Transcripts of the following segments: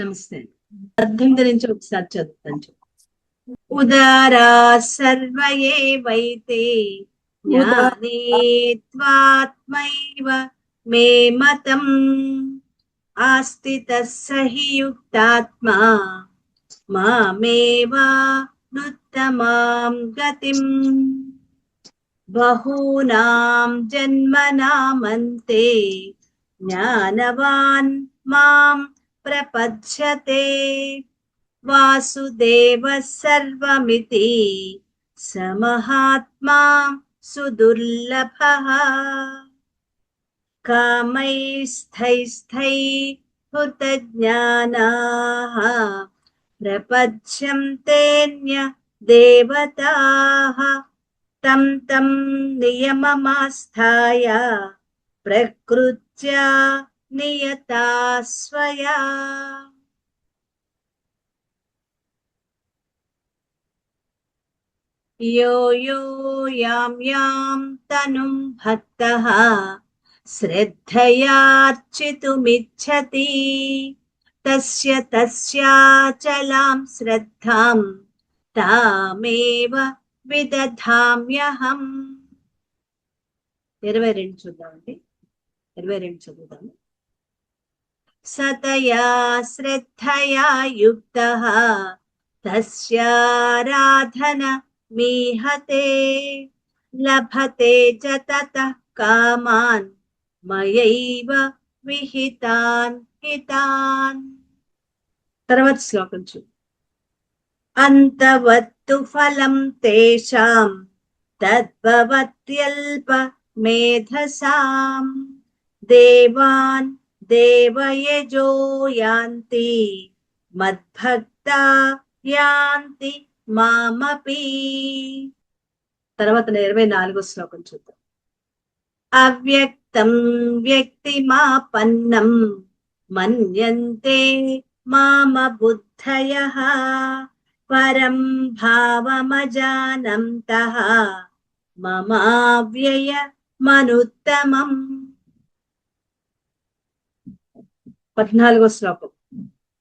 నమస్తే. 18 నుంచి ఒకసారి చదువుతాను. ఉదారా సర్వ ఏవైతే జ్ఞానే త్వాత్మైవ మే మతం ఆస్థితః సహి యుక్తాత్మా మామేవా నుత్తమాం గతిం బహూనాం జన్మనామంతే జ్ఞానవాన్ మాం ప్రపద్యతే వాసుదేవ సర్వమితి సమహాత్మా సుదుర్లభః కామైస్థైస్థై హృతజ్ఞానాః ప్రపద్యంతేన్య దేవతాః తం తం నియమమాస్థాయ ప్రకృత్యా నియతా స్వయా. యో యో యాం యాం తనుం భక్తః శ్రద్ధయార్చితుమిచ్చతి తస్య తస్యాచలాం శ్రద్ధాం తామేవ విదధామ్యహం. 22 చూద్దామండి. 22 చదువుదాము. సతయా శ్రద్ధయా యుక్తః తస్యారాధన మీహతే లభతే చ తతః కామాన్ మయైవ విహితాన్ హితాన్. తర్వాత శ్లోకం చూడు. అంతవత్తు ఫలం తేషాం తద్భవత్యల్ప మేధసాం దేవాన్ దేవయజో యాంతి మద్భక్తా యాంతి మామపి. తర్వాత 24 శ్లోకం చూద్దాం. అవ్యక్తం వ్యక్తిమాపన్నం మన్యంతే మామ బుద్ధయః పరం భావమజానంతః మమావ్యయ మనుత్తమం. 14 శ్లోకం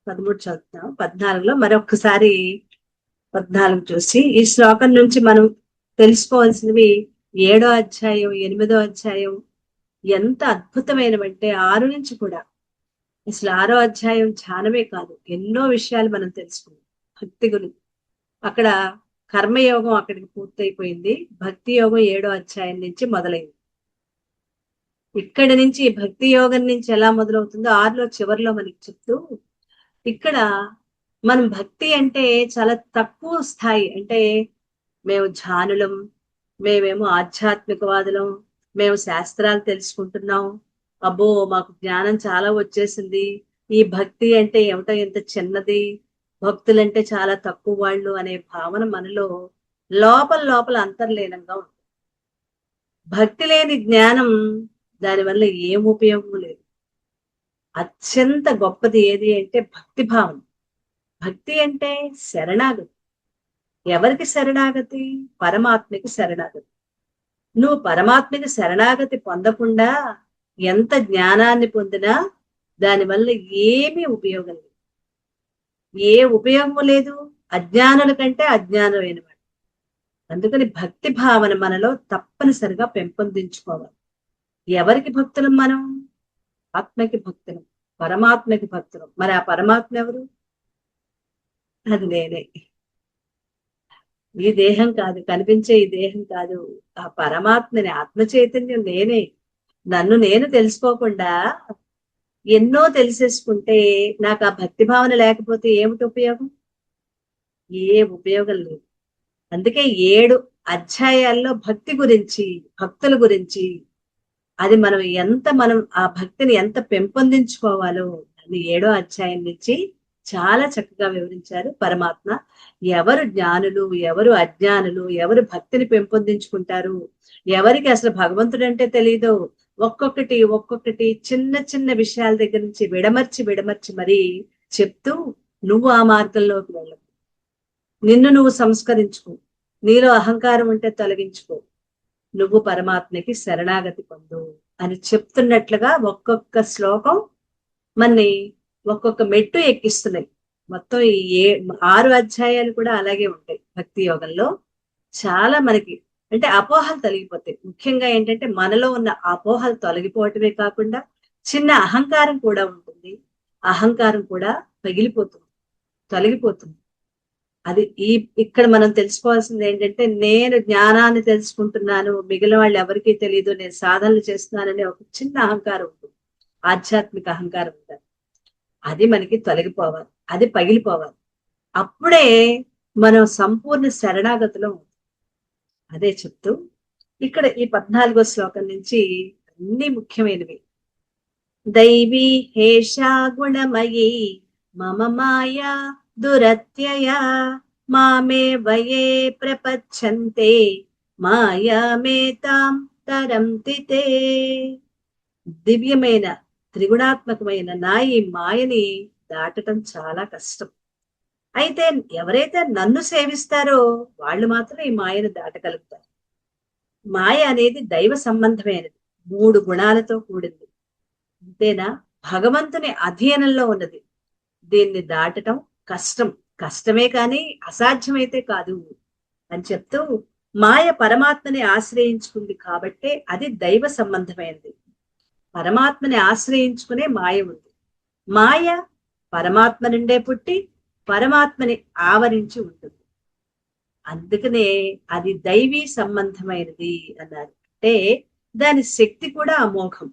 13 చదువుతాం. 14లో మరొకసారి 14 చూసి ఈ శ్లోకం నుంచి మనం తెలుసుకోవాల్సినవి 7వ అధ్యాయం 8వ అధ్యాయం ఎంత అద్భుతమైనవంటే 6 నుంచి కూడా అసలు 6వ అధ్యాయం ధ్యానమే కాదు, ఎన్నో విషయాలు మనం తెలుసుకున్నాం. భక్తి గురించి అక్కడ కర్మయోగం అక్కడికి పూర్తయిపోయింది. భక్తి యోగం 7వ అధ్యాయం నుంచి మొదలైంది. ఇక్కడి నుంచి భక్తి యోగం నుంచి ఎలా మొదలవుతుందో 6లో చివరిలో మనకి చెప్తూ, ఇక్కడ మనం భక్తి అంటే చాలా తక్కువ స్థాయి, అంటే మేము ధ్యానులం, మేమేమో ఆధ్యాత్మికవాదులం, మేము శాస్త్రాలు తెలుసుకుంటున్నాం, అబ్బో మాకు జ్ఞానం చాలా వచ్చేసింది, ఈ భక్తి అంటే ఏమిటో ఎంత చిన్నది, భక్తులంటే చాలా తక్కువ వాళ్ళు అనే భావన మనలో లోపల లోపల అంతర్లీనంగా ఉంటుంది. భక్తి లేని జ్ఞానం, దానివల్ల ఏం ఉపయోగం లేదు. అత్యంత గొప్పది ఏది అంటే భక్తి భావన. భక్తి అంటే శరణాగతి. ఎవరికి శరణాగతి? పరమాత్మకి శరణాగతి. నువ్వు పరమాత్మకి శరణాగతి పొందకుండా ఎంత జ్ఞానాన్ని పొందినా దానివల్ల ఏమీ ఉపయోగం లేదు. ఏ ఉపయోగము లేదు. అజ్ఞానుల కంటే అజ్ఞానమైనవాడు. అందుకని భక్తి భావన మనలో తప్పనిసరిగా పెంపొందించుకోవాలి. ఎవరికి భక్తులం మనం? ఆత్మకి భక్తులం, పరమాత్మకి భక్తులం. మరి ఆ పరమాత్మ ఎవరు? అది నేనే. ఈ దేహం కాదు, కనిపించే ఈ దేహం కాదు, ఆ పరమాత్మని, ఆత్మ చైతన్యం నేనే. నన్ను నేను తెలుసుకోకుండా ఎన్నో తెలిసేసుకుంటే నాకు ఆ భక్తి భావన లేకపోతే ఏమిటి ఉపయోగం? ఏ ఉపయోగం లేదు. అందుకే 7 అధ్యాయాల్లో భక్తి గురించి, భక్తుల గురించి, అది మనం ఆ భక్తిని ఎంత పెంపొందించుకోవాలో అది 7వ అధ్యాయం నుంచి చాలా చక్కగా వివరించారు పరమాత్మ. ఎవరు జ్ఞానులు, ఎవరు అజ్ఞానులు, ఎవరు భక్తిని పెంపొందించుకుంటారు, ఎవరికి అసలు భగవంతుడు అంటే తెలీదో, ఒక్కొక్కటి చిన్న చిన్న విషయాల దగ్గర నుంచి విడమర్చి మరీ చెప్తూ, నువ్వు ఆ మార్గంలోకి వెళ్ళవు, నిన్ను నువ్వు సంస్కరించుకో, నీలో అహంకారం ఉంటే తొలగించుకో, నువ్వు పరమాత్మకి శరణాగతి పొందు అని చెప్తున్నట్లుగా ఒక్కొక్క శ్లోకం మన్ని ఒక్కొక్క మెట్టు ఎక్కిస్తున్నాయి. మొత్తం ఈ 6 అధ్యాయాలు కూడా అలాగే ఉంటాయి భక్తి యోగంలో. చాలా మనకి అంటే అపోహలు తొలగిపోతాయి. ముఖ్యంగా ఏంటంటే మనలో ఉన్న అపోహలు తొలగిపోవటమే కాకుండా చిన్న అహంకారం కూడా ఉంటుంది. అహంకారం కూడా పగిలిపోతుంది, తొలగిపోతుంది. అది ఇక్కడ మనం తెలుసుకోవాల్సింది ఏంటంటే, నేను జ్ఞానాన్ని తెలుసుకుంటున్నాను, మిగిలిన వాళ్ళు ఎవరికీ తెలియదు, నేను సాధనలు చేస్తున్నాననే ఒక చిన్న అహంకారం ఉంటుంది. ఆధ్యాత్మిక అహంకారం ఉంటుంది. అది మనకి తొలగిపోవాలి, అది పగిలిపోవాలి. అప్పుడే మనం సంపూర్ణ శరణాగతిలో ఉంటాం. అదే చెప్తూ ఇక్కడ ఈ 14వ శ్లోకం నుంచి అన్ని ముఖ్యమైనవి. దైవీ హేషా గుణమయీ మమ మాయా దురత్యయా మామే వయే ప్రపచ్చంతే మాయామేతాం తరంతి తే. దివ్యమైన త్రిగుణాత్మకమైన నా ఈ మాయని దాటటం చాలా కష్టం. అయితే ఎవరైతే నన్ను సేవిస్తారో వాళ్ళు మాత్రం ఈ మాయను దాటగలుగుతారు. మాయ అనేది దైవ సంబంధమైనది, 3 గుణాలతో కూడింది. అంతేనా? భగవంతుని అధీనంలో ఉన్నది. దీన్ని దాటటం కష్టం. కష్టమే కానీ అసాధ్యమైతే కాదు అని చెప్తూ, మాయ పరమాత్మని ఆశ్రయించుకుంది కాబట్టే అది దైవ సంబంధమైనది. పరమాత్మని ఆశ్రయించుకునే మాయ ఉంది. మాయ పరమాత్మ నుండే పుట్టి పరమాత్మని ఆవరించి ఉంటుంది. అందుకనే అది దైవీ సంబంధమైనది అన్నారు. అంటే దాని శక్తి కూడా అమోఘం.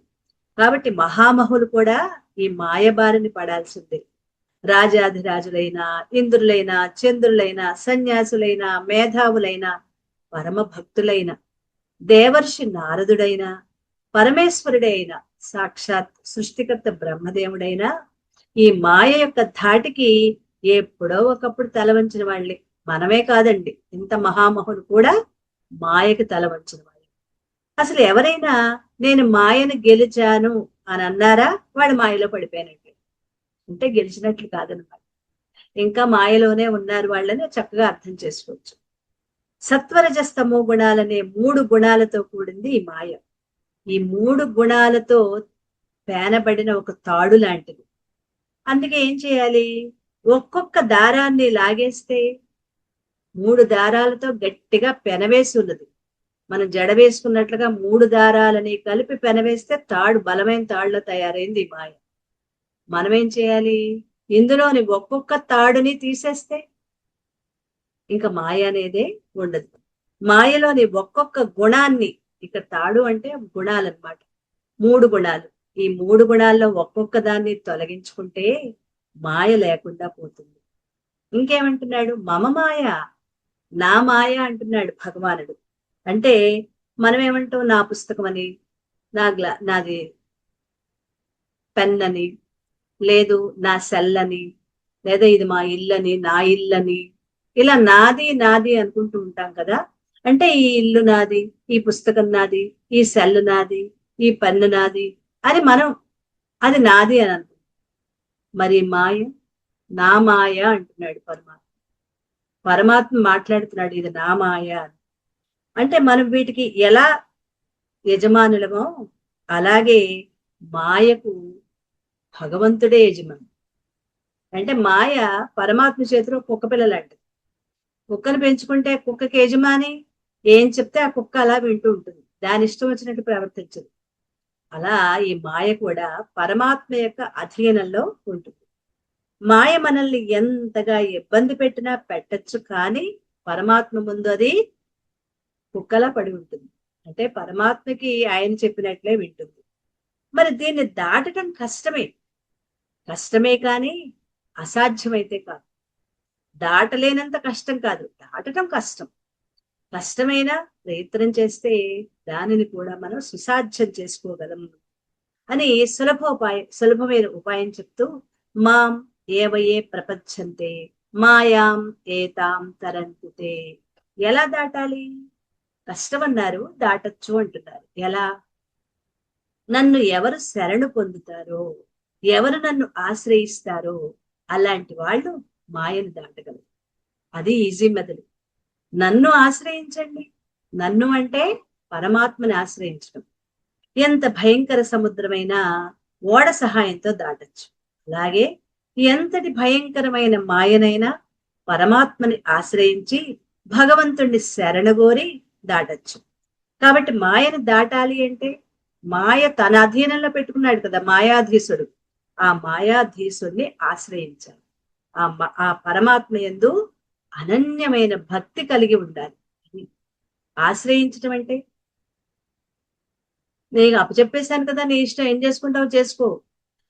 కాబట్టి మహామహులు కూడా ఈ మాయబారిని పడాల్సిందే. రాజాధిరాజులైన, ఇంద్రులైన, చంద్రులైన, సన్యాసులైన, మేధావులైన, పరమ భక్తులైన, దేవర్షి నారదుడైన, పరమేశ్వరుడైన, సాక్షాత్ సృష్టికర్త బ్రహ్మదేవుడైన ఈ మాయ యొక్క ధాటికి ఎప్పుడో ఒకప్పుడు తలవంచిన వాళ్ళే. మనమే కాదండి, ఇంత మహామహులు కూడా మాయకి తలవంచిన వాళ్ళే. అసలు ఎవరైనా నేను మాయను గెలిచాను అని అన్నారా, వాడు మాయలో పడిపోయినట్టు, అంటే గెలిచినట్లు కాదనమాట. ఇంకా మాయలోనే ఉన్నారు వాళ్ళని చక్కగా అర్థం చేసుకోవచ్చు. సత్వరజస్తమో గుణాలనే 3 గుణాలతో కూడింది ఈ మాయ. ఈ 3 గుణాలతో పేనబడిన ఒక తాడు లాంటిది. అందుకే ఏం చేయాలి? ఒక్కొక్క దారాన్ని లాగేస్తే 3 దారాలతో గట్టిగా పెనవేసి ఉన్నది. మనం జడ వేసుకున్నట్లుగా 3 దారాలని కలిపి పెనవేస్తే తాడు, బలమైన తాడులో తయారైంది మాయ. మనం ఏం చేయాలి? ఇందులోని ఒక్కొక్క తాడుని తీసేస్తే ఇంకా మాయ అనేదే ఉండదు. మాయలోని ఒక్కొక్క గుణాన్ని, ఇక్కడ తాడు అంటే గుణాలన్నమాట, 3 గుణాలు. ఈ 3 గుణాల్లో ఒక్కొక్క దాన్ని తొలగించుకుంటే మాయ లేకుండా పోతుంది. ఇంకేమంటున్నాడు? మమ మాయ, నా మాయ అంటున్నాడు భగవానుడు. అంటే మనం ఏమంటాం? నా పుస్తకం అని, నాది పెన్ అని, లేదు నా సెల్ అని, లేదా ఇది మా ఇల్లని, నా ఇల్లని, ఇలా నాది నాది అనుకుంటూ ఉంటాం కదా. అంటే ఈ ఇల్లు నాది, ఈ పుస్తకం నాది, ఈ సెల్ నాది, ఈ పెన్ను నాది అని మనం అది నాది అని అనుకుంటాం. మరి మాయ, నా మాయ అంటున్నాడు పరమాత్మ. పరమాత్మ మాట్లాడుతున్నాడు, ఇది నా మాయ అని. అంటే మనం వీటికి ఎలా యజమానులమో అలాగే మాయకు భగవంతుడే యజమాని. అంటే మాయ పరమాత్మ చేతిలో కుక్క పిల్ల లాంటిది. కుక్కను పెంచుకుంటే కుక్కకి యజమాని, ఏం చెప్తే ఆ కుక్క అలా వింటూ ఉంటుంది, దాని ఇష్టం వచ్చినట్టు ప్రవర్తించదు. అలా ఈ మాయ కూడా పరమాత్మ యొక్క అధీనంలో ఉంటుంది. మాయ మనల్ని ఎంతగా ఇబ్బంది పెట్టినా పెట్టచ్చు, కానీ పరమాత్మ ముందు అది కుక్కలా పడి ఉంటుంది. అంటే పరమాత్మకి ఆయన చెప్పినట్లే వింటుంది. మరి దీన్ని దాటడం కష్టమే. కష్టమే కానీ అసాధ్యమైతే కాదు. దాటలేనంత కష్టం కాదు, దాటడం కష్టం. కష్టమైన ప్రయత్నం చేస్తే దానిని కూడా మనం సుసాధ్యం చేసుకోగలం అని సులభమైన ఉపాయం చెప్తూ, మాం ఏవయే ప్రపంచంతే మాయాం ఏతాం తరంతితే. ఎలా దాటాలి? కష్టమన్నారు, దాటచ్చు అంటున్నారు. ఎలా? నన్ను ఎవరు శరణు పొందుతారో, ఎవరు నన్ను ఆశ్రయిస్తారో అలాంటి వాళ్ళు మాయను దాటగలరు. అది ఈజీ మెథడ్. నన్ను ఆశ్రయించండి. నన్ను అంటే పరమాత్మని ఆశ్రయించడం. ఎంత భయంకర సముద్రమైనా ఓడ సహాయంతో దాటచ్చు. అలాగే ఎంతటి భయంకరమైన మాయనైనా పరమాత్మని ఆశ్రయించి భగవంతుణ్ణి శరణగోరి దాటచ్చు. కాబట్టి మాయను దాటాలి అంటే మాయ తన అధీనంలో పెట్టుకున్నాడు కదా మాయాధీసుడు. ఆ మాయాధీసుడిని ఆశ్రయించాలి. ఆ పరమాత్మ యందు అనన్యమైన భక్తి కలిగి ఉండాలి. ఆశ్రయించటం అంటే నేను అప్పచెప్పేశాను కదా, నీ ఇష్టం, ఏం చేసుకుంటావు చేసుకో,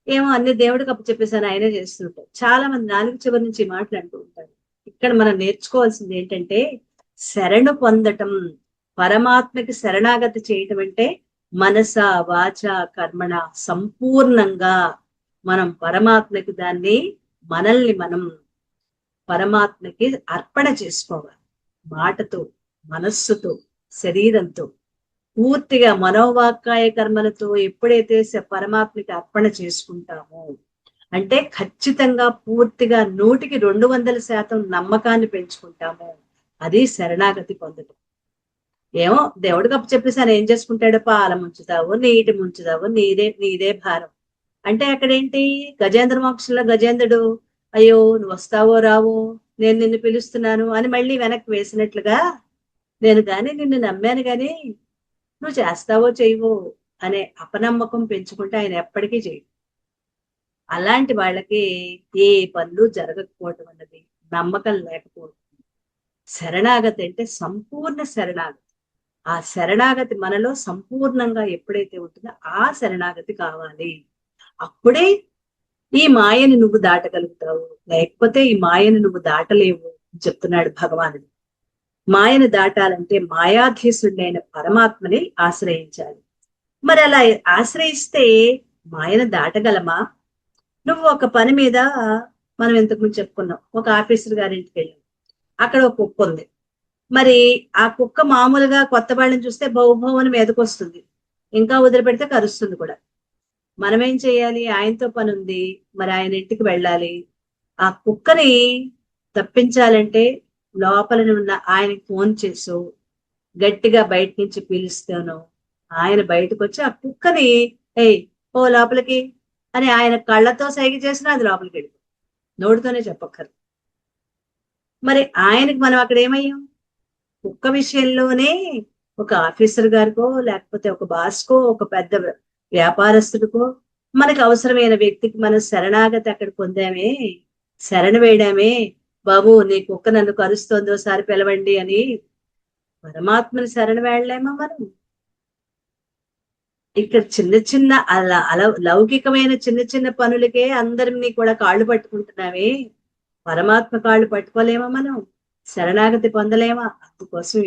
ఏమో అన్ని దేవుడికి అప్పచెప్పేశాను, ఆయనే చేస్తుంటారు. చాలా మంది నాలుగు చివరి నుంచి మాట్లాడుతూ ఉంటారు. ఇక్కడ మనం నేర్చుకోవాల్సింది ఏంటంటే శరణు పొందటం, పరమాత్మకి శరణాగతి చేయటం అంటే మనస వాచ కర్మణ సంపూర్ణంగా మనం పరమాత్మకి దాన్ని మనల్ని మనం పరమాత్మకి అర్పణ చేసుకోవాలి. మాటతో, మనస్సుతో, శరీరంతో పూర్తిగా మనోవాక్కాయ కర్మలతో ఎప్పుడైతే పరమాత్మకి అర్పణ చేసుకుంటామో అంటే ఖచ్చితంగా పూర్తిగా 100కి 200% నమ్మకాన్ని పెంచుకుంటాము. అది శరణాగతి పొందటం. ఏమో దేవుడికి అప్పు చెప్పేసాను, ఏం చేసుకుంటాడు, పాల ముంచుతావు, నీటి ముంచుతావు, నీదే భారం అంటే అక్కడేంటి గజేంద్ర మోక్షంలో గజేంద్రుడు అయ్యో నువ్వు వస్తావో రావో, నేను నిన్ను పిలుస్తున్నాను అని మళ్ళీ వెనక్కి వేసినట్లుగా నేను గాని నిన్ను నమ్మాను గాని నువ్వు చేస్తావో చేయవో అనే అపనమ్మకం పెంచుకుంటే ఆయన ఎప్పటికీ చేయడు. అలాంటి వాళ్ళకి ఏ పనులు జరగకపోవటం అన్నది నమ్మకం లేకపోవడం. శరణాగతి అంటే సంపూర్ణ శరణాగతి. ఆ శరణాగతి మనలో సంపూర్ణంగా ఎప్పుడైతే ఉంటుందో ఆ శరణాగతి కావాలి. అప్పుడే ఈ మాయని నువ్వు దాటగలుగుతావు, లేకపోతే ఈ మాయని నువ్వు దాటలేవు చెప్తున్నాడు భగవానుడు. మాయను దాటాలంటే మాయాధీసుడైన పరమాత్మని ఆశ్రయించాలి. మరి అలా ఆశ్రయిస్తే మాయను దాటగలమా? నువ్వు ఒక పని మీద, మనం ఇంతకుముందు చెప్పుకున్నాం, ఒక ఆఫీసర్ గారింటికి వెళ్ళాం, అక్కడ ఒక కుక్క ఉంది. మరి ఆ కుక్క మామూలుగా కొత్త వాళ్ళని చూస్తే బహుభవని మీదకి వస్తుంది, ఇంకా వదిలిపెడితే కరుస్తుంది కూడా. మనమేం చేయాలి? ఆయనతో పని ఉంది, మరి ఆయన ఇంటికి వెళ్ళాలి. ఆ కుక్కని తప్పించాలంటే లోపల ఉన్న ఆయనకి ఫోన్ చేసు, గట్టిగా బయట నుంచి పిలుస్తాను, ఆయన బయటకు వచ్చి ఆ కుక్కని ఏయ్ ఓ లోపలికి అని ఆయన కళ్ళతో సైగ చేసినా అది లోపలికి వెళ్ళి, నోటితోనే చెప్పక్కర్లేదు. మరి ఆయనకి మనం అక్కడ ఏమయ్యాం? కుక్క విషయంలోనే ఒక ఆఫీసర్ గారికో, లేకపోతే ఒక బాస్కో, ఒక పెద్ద వ్యాపారస్తుడికో, మనకు అవసరమైన వ్యక్తికి మనం శరణాగతి అక్కడ పొందామే, శరణ వేయడామే. బాబు నీ కుక్క నన్ను కరుస్తోందో సారి పిలవండి అని పరమాత్మని శరణ వేయలేమా మనం? ఇక్కడ చిన్న చిన్న లౌకికమైన చిన్న చిన్న పనులకే అందరినీ కూడా కాళ్ళు పట్టుకుంటున్నావే, పరమాత్మ కాళ్ళు పట్టుకోలేమా మనం? శరణాగతి పొందలేమా? అందుకోసం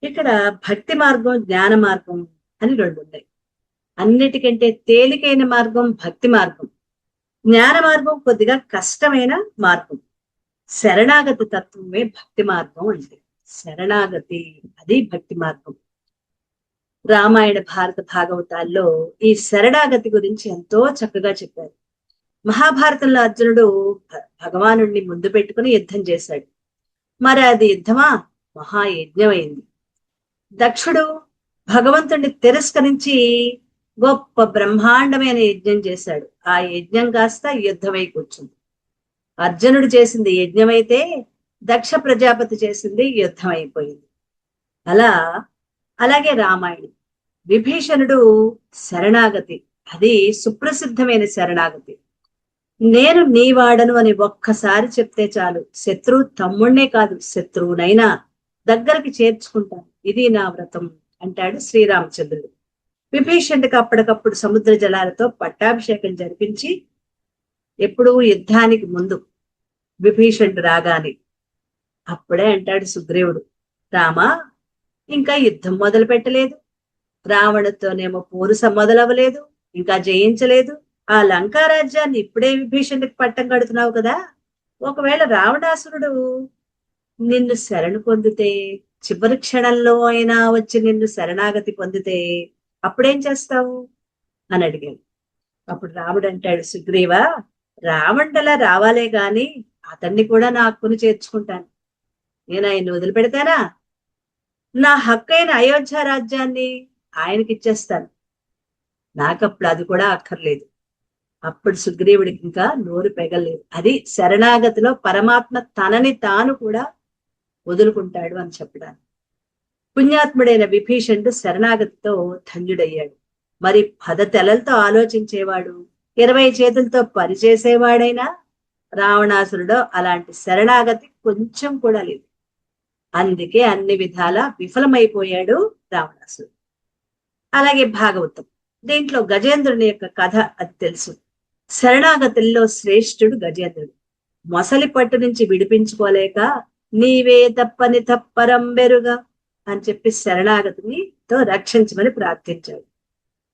ఇక్కడ భక్తి మార్గం, జ్ఞాన మార్గం అని 2 ఉన్నాయి. అన్నిటికంటే తేలికైన మార్గం భక్తి మార్గం, జ్ఞాన మార్గం కొద్దిగా కష్టమైన మార్గం. శరణాగతి తత్వమే భక్తి మార్గం అంటే. శరణాగతి అది భక్తి మార్గం. రామాయణ భారత భాగవతాల్లో ఈ శరణాగతి గురించి ఎంతో చక్కగా చెప్పారు. మహాభారతంలో అర్జునుడు భగవానుడిని ముందు పెట్టుకుని యుద్ధం చేశాడు. మరి అది యుద్ధమా? మహాయజ్ఞమైంది. దక్షుడు భగవంతుడిని తిరస్కరించి గొప్ప బ్రహ్మాండమైన యజ్ఞం చేశాడు. ఆ యజ్ఞం కాస్త యుద్ధమై కూర్చుంది. అర్జునుడు చేసింది యజ్ఞమైతే దక్ష ప్రజాపతి చేసింది యుద్ధం అయిపోయింది. అలాగే రామాయణం, విభీషణుడు శరణాగతి, అది సుప్రసిద్ధమైన శరణాగతి. నేను నీవాడను అని ఒక్కసారి చెప్తే చాలు, శత్రువు తమ్ముణ్ణే కాదు శత్రువునైనా దగ్గరికి చేర్చుకుంటాను, ఇది నా వ్రతం అంటాడు శ్రీరామచంద్రుడు. విభీషణుడికి అప్పటికప్పుడు సముద్ర జలాలతో పట్టాభిషేకం జరిపించి, ఎప్పుడు యుద్ధానికి ముందు విభీషణుడు రాగానే అప్పుడే అంటాడు సుగ్రీవుడు, రామా ఇంకా యుద్ధం మొదలు పెట్టలేదు, రావణతోనేమో పోరుస మొదలవ్వలేదు, ఇంకా జయించలేదు, ఆ లంకా రాజ్యాన్ని ఇప్పుడే విభీషణుడికి పట్టం కడుతున్నావు కదా, ఒకవేళ రావణాసురుడు నిన్ను శరణు పొందితే, చివరి క్షణంలో అయినా వచ్చి నిన్ను శరణాగతి పొందితే అప్పుడేం చేస్తావు అని అడిగాడు. అప్పుడు రాముడు అంటాడు, సుగ్రీవ రావణుడలా రావాలే గాని అతన్ని కూడా నా హక్కును చేర్చుకుంటాను, నేను ఆయన్ని వదిలిపెడతానా? నా హక్కైన అయోధ్య రాజ్యాన్ని ఆయనకి ఇచ్చేస్తాను, నాకప్పుడు అది కూడా అక్కర్లేదు. అప్పుడు సుగ్రీవుడికి ఇంకా నోరు పెగలేదు. అది శరణాగతిలో పరమాత్మ తనని తాను కూడా వదులుకుంటాడు అని చెప్పడానికి. పుణ్యాత్ముడైన విభీషణుడు శరణాగతితో ధన్యుడయ్యాడు. మరి పదతెలలతో ఆలోచించేవాడు, 20 చేతులతో పనిచేసేవాడైనా రావణాసురుడు అలాంటి శరణాగతి కొంచెం కూడా లేదు. అందుకే అన్ని విధాలా విఫలమైపోయాడు రావణాసురుడు. అలాగే భాగవతం, దీంట్లో గజేంద్రుని యొక్క కథ అది తెలుసు. శరణాగతుల్లో శ్రేష్ఠుడు గజేంద్రుడు. మొసలి పట్టు నుంచి విడిపించుకోలేక నీవే తప్పని తప్పరం బెరుగా అని చెప్పి శరణాగతినితో రక్షించమని ప్రార్థించాడు.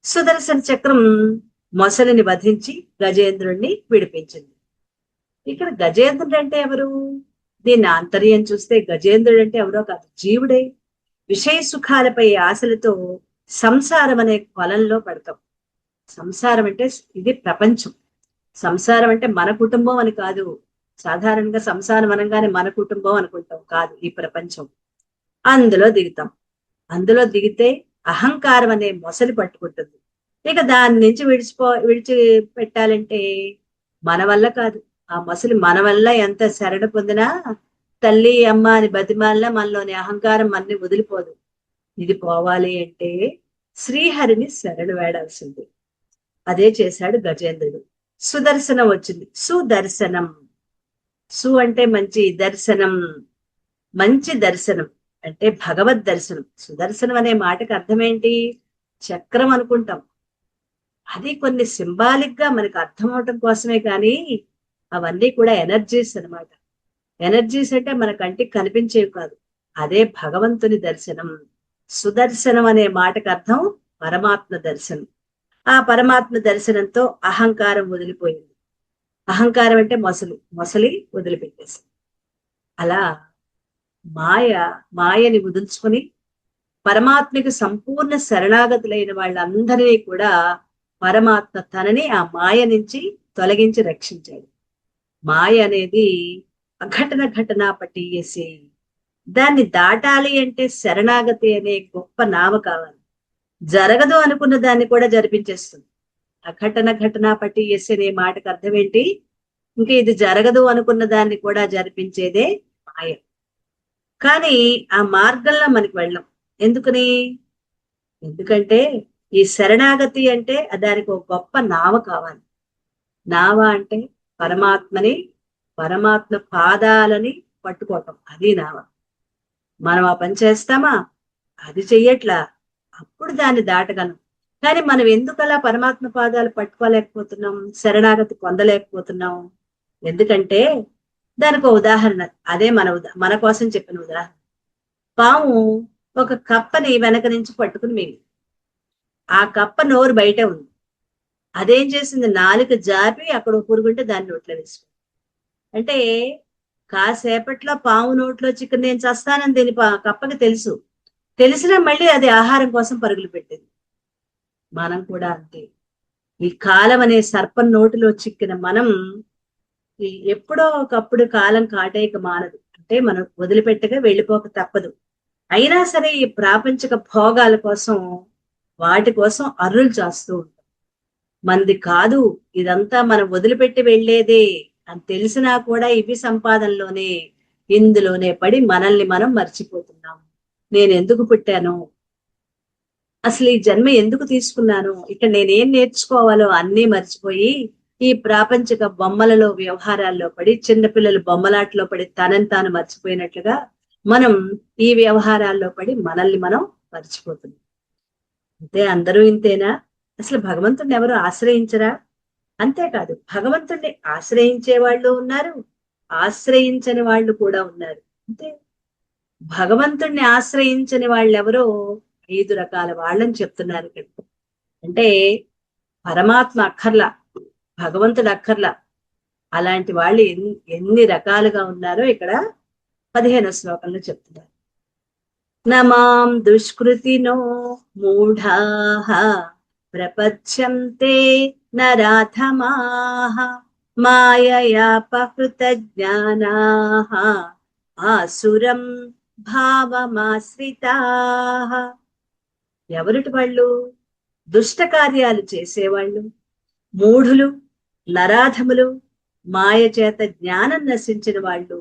సుదర్శన చక్రం మొసలిని వధించి గజేంద్రుణ్ణి విడిపించింది. ఇక్కడ గజేంద్రుడు అంటే ఎవరు? దీన్ని ఆంతర్యం చూస్తే గజేంద్రుడు అంటే ఎవరో కాదు, జీవుడే. విషయ సుఖాలపై ఆశలతో సంసారం అనే కొలంలో పడతాం. సంసారం అంటే ఇది ప్రపంచం. సంసారం అంటే మన కుటుంబం అని కాదు. సాధారణంగా సంసారం అనగానే మన కుటుంబం అనుకుంటాం, కాదు, ఈ ప్రపంచం. అందులో దిగుతాం. అందులో దిగితే అహంకారం అనే మొసలి పట్టుకుంటుంది. ఇక దాని నుంచి విడిచి పెట్టాలంటే మన వల్ల కాదు. ఆ మొసలి మన వల్ల ఎంత శరణ పొందినా, తల్లి అమ్మ అని బతిమాలినా మనలోని అహంకారం అన్ని వదిలిపోదు. ఇది పోవాలి అంటే శ్రీహరిని శరణు వేడాల్సింది. అదే చేశాడు గజేంద్రుడు. సుదర్శనం వచ్చింది. సుదర్శనం, సు అంటే మంచి, దర్శనం మంచి దర్శనం అంటే భగవద్ దర్శనం. సుదర్శనం అనే మాటకు అర్థం ఏంటి? చక్రం అనుకుంటాం. అది కొన్ని సింబాలిక్ గా మనకు అర్థం అవటం కోసమే, కానీ అవన్నీ కూడా ఎనర్జీస్ అనమాట. ఎనర్జీస్ అంటే మన కంటికి కనిపించేవి కాదు. అదే భగవంతుని దర్శనం. సుదర్శనం అనే మాటకు అర్థం పరమాత్మ దర్శనం. ఆ పరమాత్మ దర్శనంతో అహంకారం వదిలిపోయింది. అహంకారం అంటే మొసలి వదిలిపెట్టేసింది. అలా మాయని వదుల్చుకొని పరమాత్మకి సంపూర్ణ శరణాగతులైన వాళ్ళందరినీ కూడా పరమాత్మ తనని ఆ మాయ నుంచి తొలగించి రక్షించాడు. మాయ అనేది ఘటన పట్టియేసి, దాన్ని దాటాలి అంటే శరణాగతి అనే గొప్ప నావ కావాలి. జరగదు అనుకున్న దాన్ని కూడా జరిపించేస్తుంది. ఘటన పట్టియేసి అనే మాటకు అర్థం ఏంటి? ఇంకా ఇది జరగదు అనుకున్న దాన్ని కూడా జరిపించేదే మాయ. కానీ ఆ మార్గంలో మనకి వెళ్ళం. ఎందుకంటే ఈ శరణాగతి అంటే దానికి ఒక గొప్ప నావ కావాలి. నావ అంటే పరమాత్మ పాదాలని పట్టుకోవటం, అది నావ. మనం ఆ పని చేస్తామా? అది చెయ్యట్లా. అప్పుడు దాన్ని దాటగలం. కానీ మనం ఎందుకు అలా పరమాత్మ పాదాలు పట్టుకోలేకపోతున్నాం, శరణాగతి పొందలేకపోతున్నాం? ఎందుకంటే దానికి ఒక ఉదాహరణ, అదే మన కోసం చెప్పిన ఉదాహరణ. పాము ఒక కప్పని వెనక నుంచి పట్టుకుని మింగి, ఆ కప్ప నోరు బయటే ఉంది. అదేం చేసింది? నాలుక జాపి అక్కడ పురుగుంటే దాన్ని నోట్లో వేసుకుంది. అంటే కాసేపట్లో పాము నోట్లో చికెన్ నేను చస్తానని దీని కప్పకి తెలుసు. తెలిసినా మళ్ళీ అది ఆహారం కోసం పరుగులు పెట్టింది. మనం కూడా అంతే. ఈ కాలం అనే సర్పం నోటిలో చిక్కిన మనం ఎప్పుడో ఒకప్పుడు కాలం కాటేయక మానదు. అంటే మనం వదిలిపెట్టగా వెళ్ళిపోక తప్పదు. అయినా సరే ఈ ప్రాపంచిక భోగాల కోసం, వాటి కోసం అర్రులు చేస్తూ ఉంటాం. మనది కాదు ఇదంతా, మనం వదిలిపెట్టి వెళ్లేదే అని తెలిసినా కూడా ఇవి సంపాదనలోనే, ఇందులోనే పడి మనల్ని మనం మర్చిపోతున్నాం. నేను ఎందుకు పుట్టాను, అసలు ఈ జన్మ ఎందుకు తీసుకున్నాను, ఇక్కడ నేనేం నేర్చుకోవాలో అన్నీ మర్చిపోయి ఈ ప్రాపంచిక బొమ్మలలో వ్యవహారాల్లో పడి, చిన్నపిల్లలు బొమ్మలాట్లో పడి తనని తాను మర్చిపోయినట్లుగా మనం ఈ వ్యవహారాల్లో పడి మనల్ని మనం మర్చిపోతున్నాం. అంతే, అందరూ ఇంతేనా? అసలు భగవంతుడిని ఎవరు ఆశ్రయించరా? అంతేకాదు, భగవంతుడిని ఆశ్రయించే వాళ్ళు ఉన్నారు, ఆశ్రయించని వాళ్ళు కూడా ఉన్నారు. అంతే, భగవంతుడిని ఆశ్రయించని వాళ్ళెవరో 5 రకాల వాళ్ళని చెప్తున్నారు ఇక్కడ. అంటే పరమాత్మ అక్కర్లా, భగవంతుడు అక్కర్లా, అలాంటి వాళ్ళు ఎన్ని రకాలుగా ఉన్నారో ఇక్కడ 15వ శ్లోకంలో చెప్తున్నారు. నమాం దుష్కృతినో మూఢాః ప్రపద్యంతే నరాధమాః మాయయాపహృత జ్ఞానాః ఆసురం భావమాశ్రితాః. ఎవరిటి వాళ్ళు? దుష్ట కార్యాలు చేసేవాళ్ళు, మూఢులు, నరాధములు, మాయ చేత జ్ఞానం నశించిన వాళ్ళు,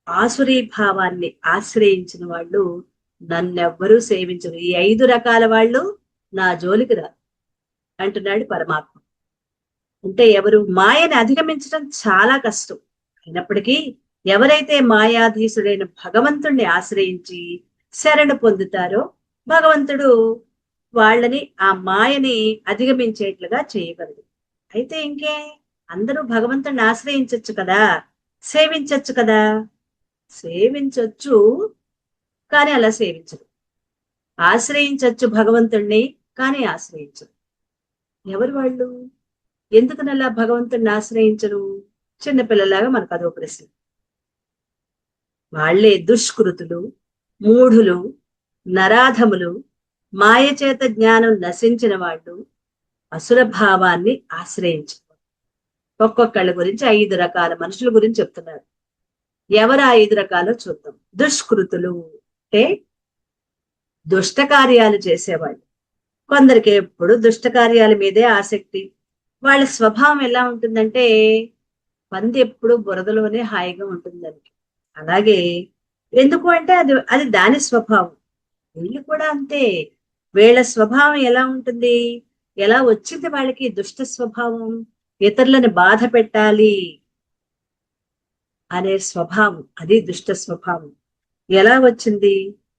ఆసురీ భావాన్ని ఆశ్రయించిన వాళ్ళు నన్నెవ్వరూ సేవించరు. ఈ 5 రకాల వాళ్ళు నా జోలికి రారు అంటున్నాడు పరమాత్మ. అంటే ఎవరు? మాయని అధిగమించడం చాలా కష్టం. అయినప్పటికీ ఎవరైతే మాయాధీశుడైన భగవంతుణ్ణి ఆశ్రయించి శరణు పొందుతారో భగవంతుడు వాళ్ళని ఆ మాయని అధిగమించేట్లుగా చేయగలడు. అయితే ఇంకే అందరూ భగవంతుణ్ణి ఆశ్రయించవచ్చు కదా, సేవించవచ్చు కదా. సేవించవచ్చు, కానీ అలా సేవించరు. ఆశ్రయించవచ్చు భగవంతుణ్ణి, కానీ ఆశ్రయించరు. ఎవరు వాళ్ళు? ఎందుకనలా భగవంతుణ్ణి ఆశ్రయించరు? చిన్నపిల్లలాగా మనకు అదో ప్రశ్న. వాళ్లే దుష్కృతులు, మూఢులు, నరాధములు, మాయ చేత జ్ఞానం నశించిన వాళ్ళు, అసుర భావాన్ని ఆశ్రయించు. ఒక్కొక్కళ్ళ గురించి 5 రకాల మనుషుల గురించి చెప్తున్నారు. ఎవరు 5 రకాలో చూద్దాం. దుష్కృతులు అంటే దుష్ట కార్యాలు చేసేవాళ్ళు. కొందరికి ఎప్పుడు దుష్ట కార్యాల మీదే ఆసక్తి. వాళ్ళ స్వభావం ఎలా ఉంటుందంటే పంది ఎప్పుడు బురదలోనే హాయిగా ఉంటుంది దానికి. అలాగే ఎందుకు అంటే అది దాని స్వభావం. వీళ్ళు కూడా అంతే. వీళ్ళ స్వభావం ఎలా ఉంటుంది? ఎలా వచ్చింది వాళ్ళకి దుష్ట స్వభావం? ఇతరులను బాధ పెట్టాలి అనే స్వభావం, అది దుష్ట స్వభావం. ఎలా వచ్చింది?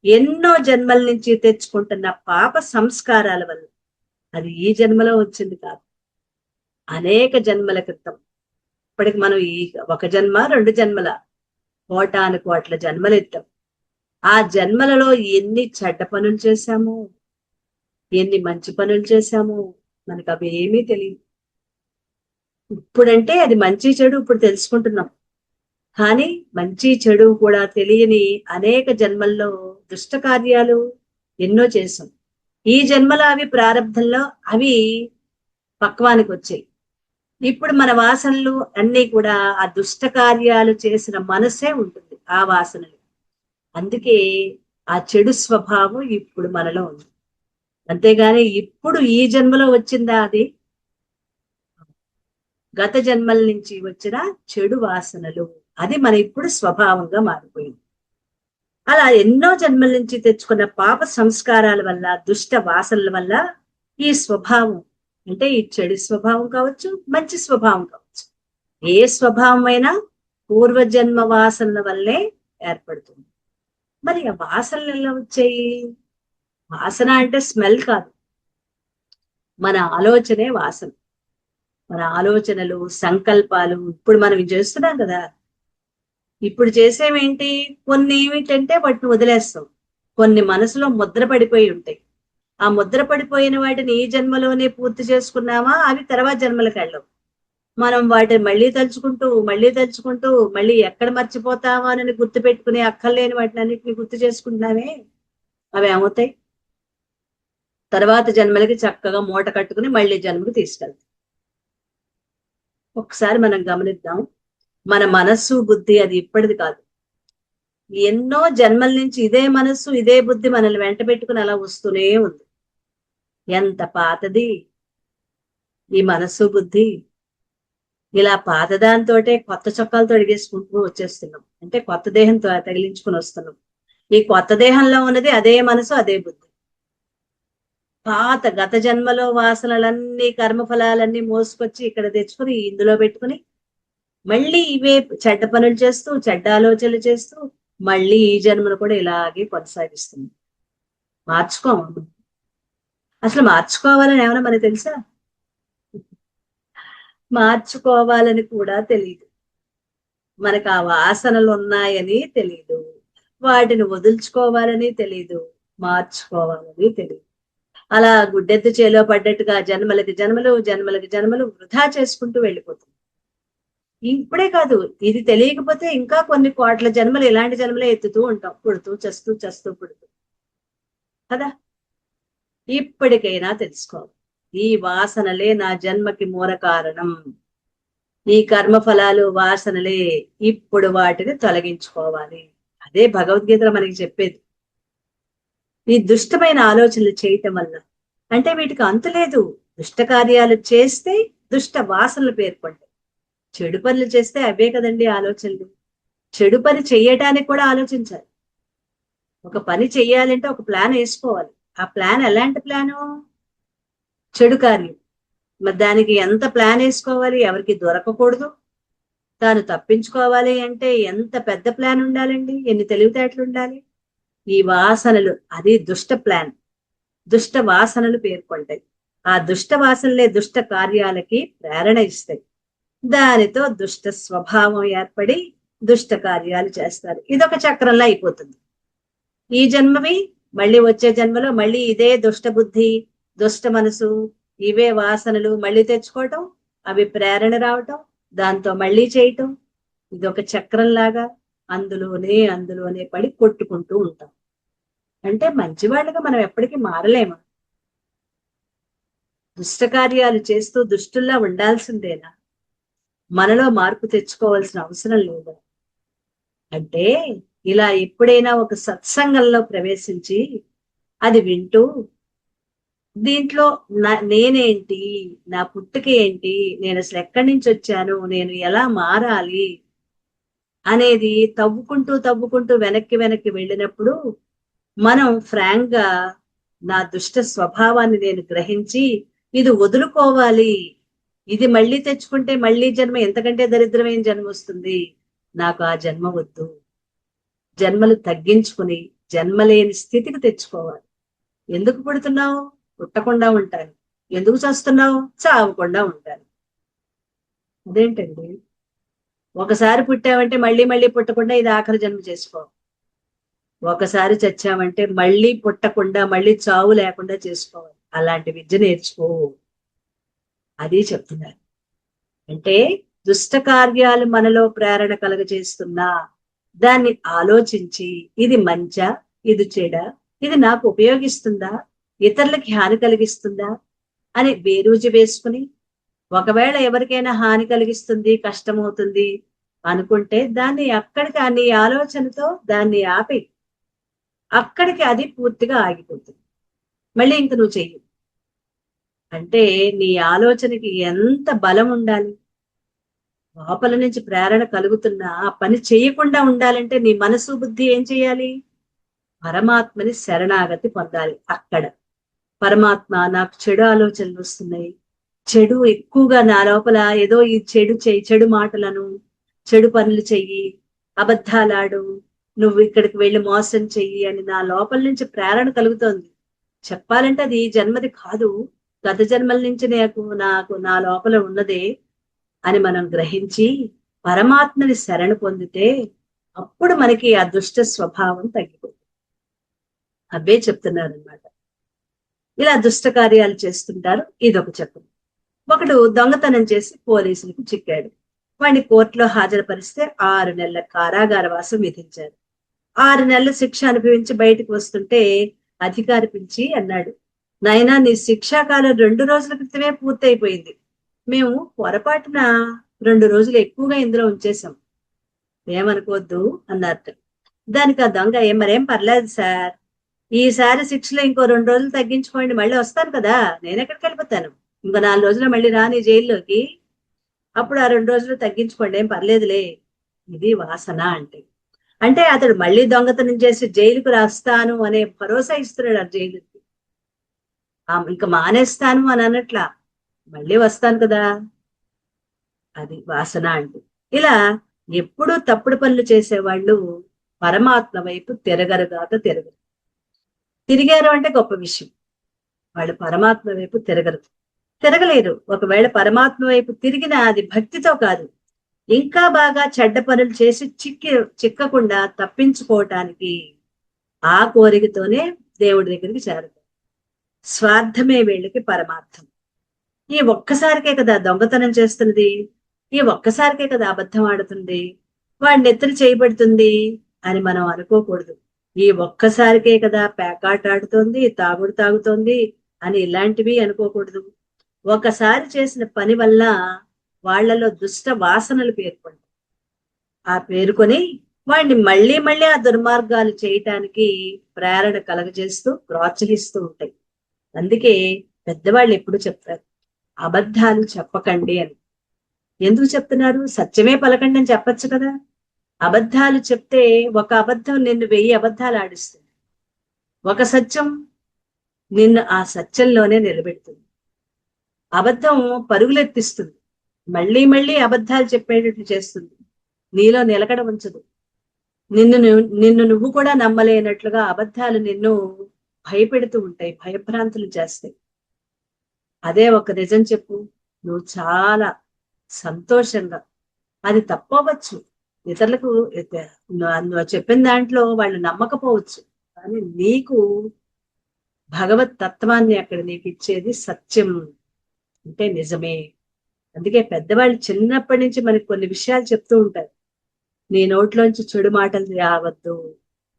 ఎన్నో జన్మల నుంచి తెచ్చుకుంటున్న పాప సంస్కారాల వల్ల. అది ఈ జన్మలో వచ్చింది కాదు, అనేక జన్మల క్రితం. ఇప్పటికి మనం ఈ 1 జన్మ 2 జన్మల కోటాను కోట్ల జన్మలు ఎత్తాం. ఆ జన్మలలో ఎన్ని చెడ్డ పనులు చేశాము, ఎన్ని మంచి పనులు చేశాము, మనకు అవి ఏమీ తెలియదు. ఇప్పుడంటే అది మంచి చెడు ఇప్పుడు తెలుసుకుంటున్నాం, కానీ మంచి చెడు కూడా తెలియని అనేక జన్మల్లో దుష్ట కార్యాలు ఎన్నో చేశాం. ఈ జన్మలో అవి ప్రారంభంలో అవి పక్వానికి వచ్చాయి. ఇప్పుడు మన వాసనలు అన్ని కూడా ఆ దుష్ట కార్యాలు చేసిన మనసే ఉంటుంది ఆ వాసనలు. అందుకే ఆ చెడు స్వభావం ఇప్పుడు మనలో ఉంది. అంతేగాని ఇప్పుడు ఈ జన్మలో వచ్చిందా? అది గత జన్మల నుంచి వచ్చిన చెడు వాసనలు. అది మన ఇప్పుడు స్వభావంగా మారిపోయింది. అలా ఎన్నో జన్మల నుంచి తెచ్చుకున్న పాప సంస్కారాల వల్ల, దుష్ట వాసనల వల్ల ఈ స్వభావం, అంటే ఈ చెడు స్వభావం కావచ్చు, మంచి స్వభావం కావచ్చు, ఏ స్వభావం అయినా పూర్వజన్మ వాసనల వల్లే ఏర్పడుతుంది. మరి ఆ వాసనలు ఎలా వచ్చాయి? వాసన అంటే స్మెల్ కాదు, మన ఆలోచనే వాసన. మన ఆలోచనలు, సంకల్పాలు ఇప్పుడు మనం చేస్తున్నాం కదా. ఇప్పుడు చేసేవేంటి? కొన్ని ఏమిటంటే వాటిని వదిలేస్తాం, కొన్ని మనసులో ముద్ర పడిపోయి ఉంటాయి. ఆ ముద్ర పడిపోయిన వాటిని ఈ జన్మలోనే పూర్తి చేసుకున్నామా, అవి తర్వాత జన్మలకు వెళ్ళవు. మనం వాటిని మళ్ళీ తలుచుకుంటూ మళ్ళీ ఎక్కడ మర్చిపోతామా అని గుర్తు పెట్టుకుని అక్కర్లేని వాటిని అన్నిటిని గుర్తు చేసుకుంటున్నామే, అవి ఏమవుతాయి? తర్వాత జన్మలకి చక్కగా మూట కట్టుకుని మళ్ళీ జన్మకు తీసుకెళ్తాం. ఒకసారి మనం గమనిద్దాం. మన మనస్సు, బుద్ధి అది ఇప్పటిది కాదు. ఎన్నో జన్మల నుంచి ఇదే మనస్సు, ఇదే బుద్ధి మనల్ని వెంట పెట్టుకుని అలా వస్తూనే ఉంది. ఎంత పాతది ఈ మనస్సు, బుద్ధి. ఇలా పాతదాంతోటే కొత్త చొక్కాలతో అడిగేసుకుంటూ వచ్చేస్తున్నాం. అంటే కొత్త దేహంతో తగిలించుకుని వస్తున్నాం. ఈ కొత్త దేహంలో ఉన్నది అదే మనసు, అదే బుద్ధి. పాత గత జన్మలో వాసనలన్నీ, కర్మఫలాలన్నీ మోసుకొచ్చి ఇక్కడ తెచ్చుకుని ఇందులో పెట్టుకుని మళ్ళీ ఇవే చెడ్డ పనులు చేస్తూ, చెడ్డ ఆలోచనలు చేస్తూ మళ్ళీ ఈ జన్మను కూడా ఇలాగే కొనసాగిస్తుంది. మార్చుకోము. అసలు మార్చుకోవాలని ఏమైనా మనకు తెలుసా? మార్చుకోవాలని కూడా తెలియదు మనకు. ఆ వాసనలు ఉన్నాయని తెలియదు, వాటిని వదులుచుకోవాలని తెలియదు, మార్చుకోవాలని తెలియదు. అలా గుడ్డెద్దు చేలో పడ్డట్టుగా జన్మలకి జన్మలు, జన్మలకి జన్మలు వృధా చేసుకుంటూ వెళ్ళిపోతుంది. ఇప్పుడే కాదు, ఇది తెలియకపోతే ఇంకా కొన్ని కోట్ల జన్మలు ఇలాంటి జన్మలే ఎత్తుతూ ఉంటాం, పుడుతూ చస్తూ పుడుతూ కదా. ఇప్పటికైనా తెలుసుకోవాలి, ఈ వాసనలే నా జన్మకి మూల కారణం. ఈ కర్మ ఫలాలు వాసనలే, ఇప్పుడు వాటిని తొలగించుకోవాలి. అదే భగవద్గీతలో మనకి చెప్పేది. ఈ దుష్టమైన ఆలోచనలు చేయటం వల్ల, అంటే వీటికి అంతులేదు. దుష్ట కార్యాలు చేస్తే దుష్ట వాసనలు పేర్కొంటాయి. చెడు పనులు చేస్తే అవే కదండి ఆలోచనలు. చెడు పని చెయ్యటానికి కూడా ఆలోచించాలి. ఒక పని చెయ్యాలంటే ఒక ప్లాన్ వేసుకోవాలి. ఆ ప్లాన్ ఎలాంటి ప్లాను? చెడు కార్యం. మరి దానికి ఎంత ప్లాన్ వేసుకోవాలి? ఎవరికి దొరకకూడదు, తాను తప్పించుకోవాలి అంటే ఎంత పెద్ద ప్లాన్ ఉండాలండి, ఎన్ని తెలివితేటలు ఉండాలి. ఈ వాసనలు, అది దుష్ట ప్లాన్, దుష్ట వాసనలు పేర్కొంటాయి. ఆ దుష్ట వాసనలే దుష్ట కార్యాలకి ప్రేరణ ఇస్తాయి. దానితో దుష్ట స్వభావం ఏర్పడి దుష్ట కార్యాలు చేస్తారు. ఇదొక చక్రంలా అయిపోతుంది. ఈ జన్మవి మళ్ళీ వచ్చే జన్మలో మళ్ళీ ఇదే దుష్ట బుద్ధి, దుష్ట మనసు, ఇవే వాసనలు మళ్ళీ తెచ్చుకోవటం, అవి ప్రేరణ రావటం, దాంతో మళ్ళీ చేయటం. ఇదొక చక్రంలాగా అందులోనే పడి కొట్టుకుంటూ ఉంటాం. అంటే మంచివాళ్ళగా మనం ఎప్పటికీ మారలేమా? దుష్ట కార్యాలు చేస్తూ దుష్టుల్లా ఉండాల్సిందేనా? మనలో మార్పు తెచ్చుకోవాల్సిన అవసరం లేదా? అంటే ఇలా ఎప్పుడైనా ఒక సత్సంగంలో ప్రవేశించి అది వింటూ, దీంట్లో నేనేంటి, నా పుట్టుక ఏంటి, నేను అసలు ఎక్కడి నుంచి వచ్చాను, నేను ఎలా మారాలి అనేది తవ్వుకుంటూ వెనక్కి వెళ్ళినప్పుడు మనం ఫ్రాంక్ గా నా దుష్ట స్వభావాన్ని నేను గ్రహించి ఇది వదులుకోవాలి, ఇది మళ్ళీ తెచ్చుకుంటే మళ్ళీ జన్మ ఎంతకంటే దరిద్రమైన జన్మ వస్తుంది, నాకు ఆ జన్మ వద్దు, జన్మలు తగ్గించుకుని జన్మలేని స్థితికి తెచ్చుకోవాలి. ఎందుకు పుడుతున్నావు? పుట్టకుండా ఉంటాను. ఎందుకు చస్తున్నావు? చావకుండా ఉంటాను. అదేంటండి? ఒకసారి పుట్టావంటే మళ్ళీ పుట్టకుండా ఇది ఆఖరి జన్మ చేసుకో. ఒకసారి చచ్చామంటే మళ్ళీ పుట్టకుండా మళ్ళీ చావు లేకుండా చేసుకోవాలి. అలాంటి విద్య నేర్చుకో. అది చెప్తున్నారు. అంటే దుష్ట కార్యాలు మనలో ప్రేరణ కలగజేస్తున్నా దాన్ని ఆలోచించి ఇది మంచా, ఇది చెడా, ఇది నాకు ఉపయోగిస్తుందా, ఇతరులకి హాని కలిగిస్తుందా అని బేరూజు వేసుకుని, ఒకవేళ ఎవరికైనా హాని కలిగిస్తుంది, కష్టమవుతుంది అనుకుంటే దాన్ని అక్కడికి నీ ఆలోచనతో దాన్ని ఆపి అక్కడికి అది పూర్తిగా ఆగిపోతుంది. మళ్ళీ ఇంక నువ్వు చెయ్యి. అంటే నీ ఆలోచనకి ఎంత బలం ఉండాలి. లోపల నుంచి ప్రేరణ కలుగుతున్నా ఆ పని చేయకుండా ఉండాలంటే నీ మనసు బుద్ధి ఏం చేయాలి? పరమాత్మని శరణాగతి పొందాలి. అక్కడ పరమాత్మ, నాకు చెడు ఆలోచనలు వస్తున్నాయి, చెడు ఎక్కువగా నా లోపల ఏదో ఈ చెడు చెయ్యి, చెడు మాటలను, చెడు పనులు చెయ్యి, అబద్ధాలాడు, నువ్వు ఇక్కడికి వెళ్ళి మోసం చెయ్యి అని నా లోపల నుంచి ప్రేరణ కలుగుతోంది. చెప్పాలంటే అది ఈ జన్మది కాదు, గత జన్మల నుంచి నాకు నా లోపల ఉన్నదే అని మనం గ్రహించి పరమాత్మని శరణ పొందితే అప్పుడు మనకి ఆ దుష్ట స్వభావం తగ్గిపోతుంది. అవే చెప్తున్నారు అనమాట. ఇలా దుష్ట కార్యాలు చేస్తుంటారు. ఇదొక చక్రం. ఒకడు దొంగతనం చేసి పోలీసులకు చిక్కాడు. వాడిని కోర్టులో హాజరుపరిస్తే 6 నెలల కారాగార వాసం విధించారు. 6 నెలల శిక్ష అనుభవించి బయటకు వస్తుంటే అధికారి పిలిచి అన్నాడు, నాయనా, నీ శిక్షాకాలం 2 రోజుల క్రితమే పూర్తయిపోయింది. మేము పొరపాటున 2 రోజులు ఎక్కువగా ఇందులో ఉంచేశాం, ఏమనుకోవద్దు అన్నారు. దానికి ఆ దొంగ, మరేం పర్లేదు సార్, ఈసారి శిక్షలో ఇంకో 2 రోజులు తగ్గించుకోండి, మళ్ళీ వస్తాను కదా, నేను ఎక్కడికి వెళ్ళిపోతాను, ఇంకో 4 రోజులు మళ్ళీ రాని జైల్లోకి, అప్పుడు ఆ 2 రోజులు తగ్గించుకోండి, ఏం పర్లేదులే. ఇది వాసన అంటే అతడు మళ్ళీ దొంగతనం చేసి జైలుకు రాస్తాను అనే భరోసా ఇస్తున్నాడు ఆ జైలుకి. ఇంకా మానేస్తాను అని అన్నట్లా, మళ్ళీ వస్తాను కదా, అది వాసన ఇలా ఎప్పుడూ తప్పుడు పనులు చేసేవాళ్ళు పరమాత్మ వైపు తిరగరు. తిరిగారు అంటే గొప్ప విషయం. వాళ్ళు పరమాత్మ వైపు తిరగలేరు. ఒకవేళ పరమాత్మ వైపు తిరిగినా అది భక్తితో కాదు, ఇంకా బాగా చెడ్డ పనులు చేసి చిక్కకుండా తప్పించుకోవటానికి ఆ కోరికతోనే దేవుడి దగ్గరికి చేరుతారు. స్వార్థమే వీళ్ళకి పరమార్థం. ఈ ఒక్కసారికే కదా దొంగతనం చేస్తున్నది, ఈ ఒక్కసారికే కదా అబద్ధం ఆడుతుంది, వాడిని ఎత్తులు చేయబడుతుంది అని మనం అనుకోకూడదు. ఈ ఒక్కసారికే కదా పేకాట ఆడుతోంది, తాగుడు తాగుతోంది అని ఇలాంటివి అనుకోకూడదు. ఒకసారి చేసిన పని వల్ల వాళ్లలో దుష్ట వాసనలు పేర్కొంటాయి. ఆ పేరుకొని వాడిని మళ్ళీ ఆ దుర్మార్గాలు చేయటానికి ప్రేరణ కలగజేస్తూ ప్రోత్సహిస్తూ ఉంటాయి. అందుకే పెద్దవాళ్ళు ఎప్పుడు చెప్తారు, అబద్ధాలు చెప్పకండి అని. ఎందుకు చెప్తున్నారు? సత్యమే పలకండి అని చెప్పచ్చు కదా. అబద్ధాలు చెప్తే ఒక అబద్ధం నిన్ను 1000 అబద్ధాలు ఆడిస్తుంది. ఒక సత్యం నిన్ను ఆ సత్యంలోనే నిలబెడుతుంది. అబద్ధం పరుగులెత్తిస్తుంది, మళ్ళీ మళ్ళీ అబద్ధాలు చెప్పేటట్లు చేస్తుంది, నీలో నిలకడ ఉంచదు. నిన్ను నువ్వు కూడా నమ్మలేనట్లుగా అబద్ధాలు నిన్ను భయపెడుతూ ఉంటాయి, భయభ్రాంతులు చేస్తాయి. అదే ఒక నిజం చెప్పు, నువ్వు చాలా సంతోషంగా, అది తప్పవచ్చు, ఇతరులకు నువ్వు చెప్పిన దాంట్లో వాళ్ళు నమ్మకపోవచ్చు, కానీ నీకు భగవత్ తత్వాన్ని అక్కడ నీకు ఇచ్చేది సత్యం అంటే నిజమే. అందుకే పెద్దవాళ్ళు చిన్నప్పటి నుంచి మనకి కొన్ని విషయాలు చెప్తూ ఉంటారు. నీ నోట్లోంచి చెడు మాటలు రావద్దు,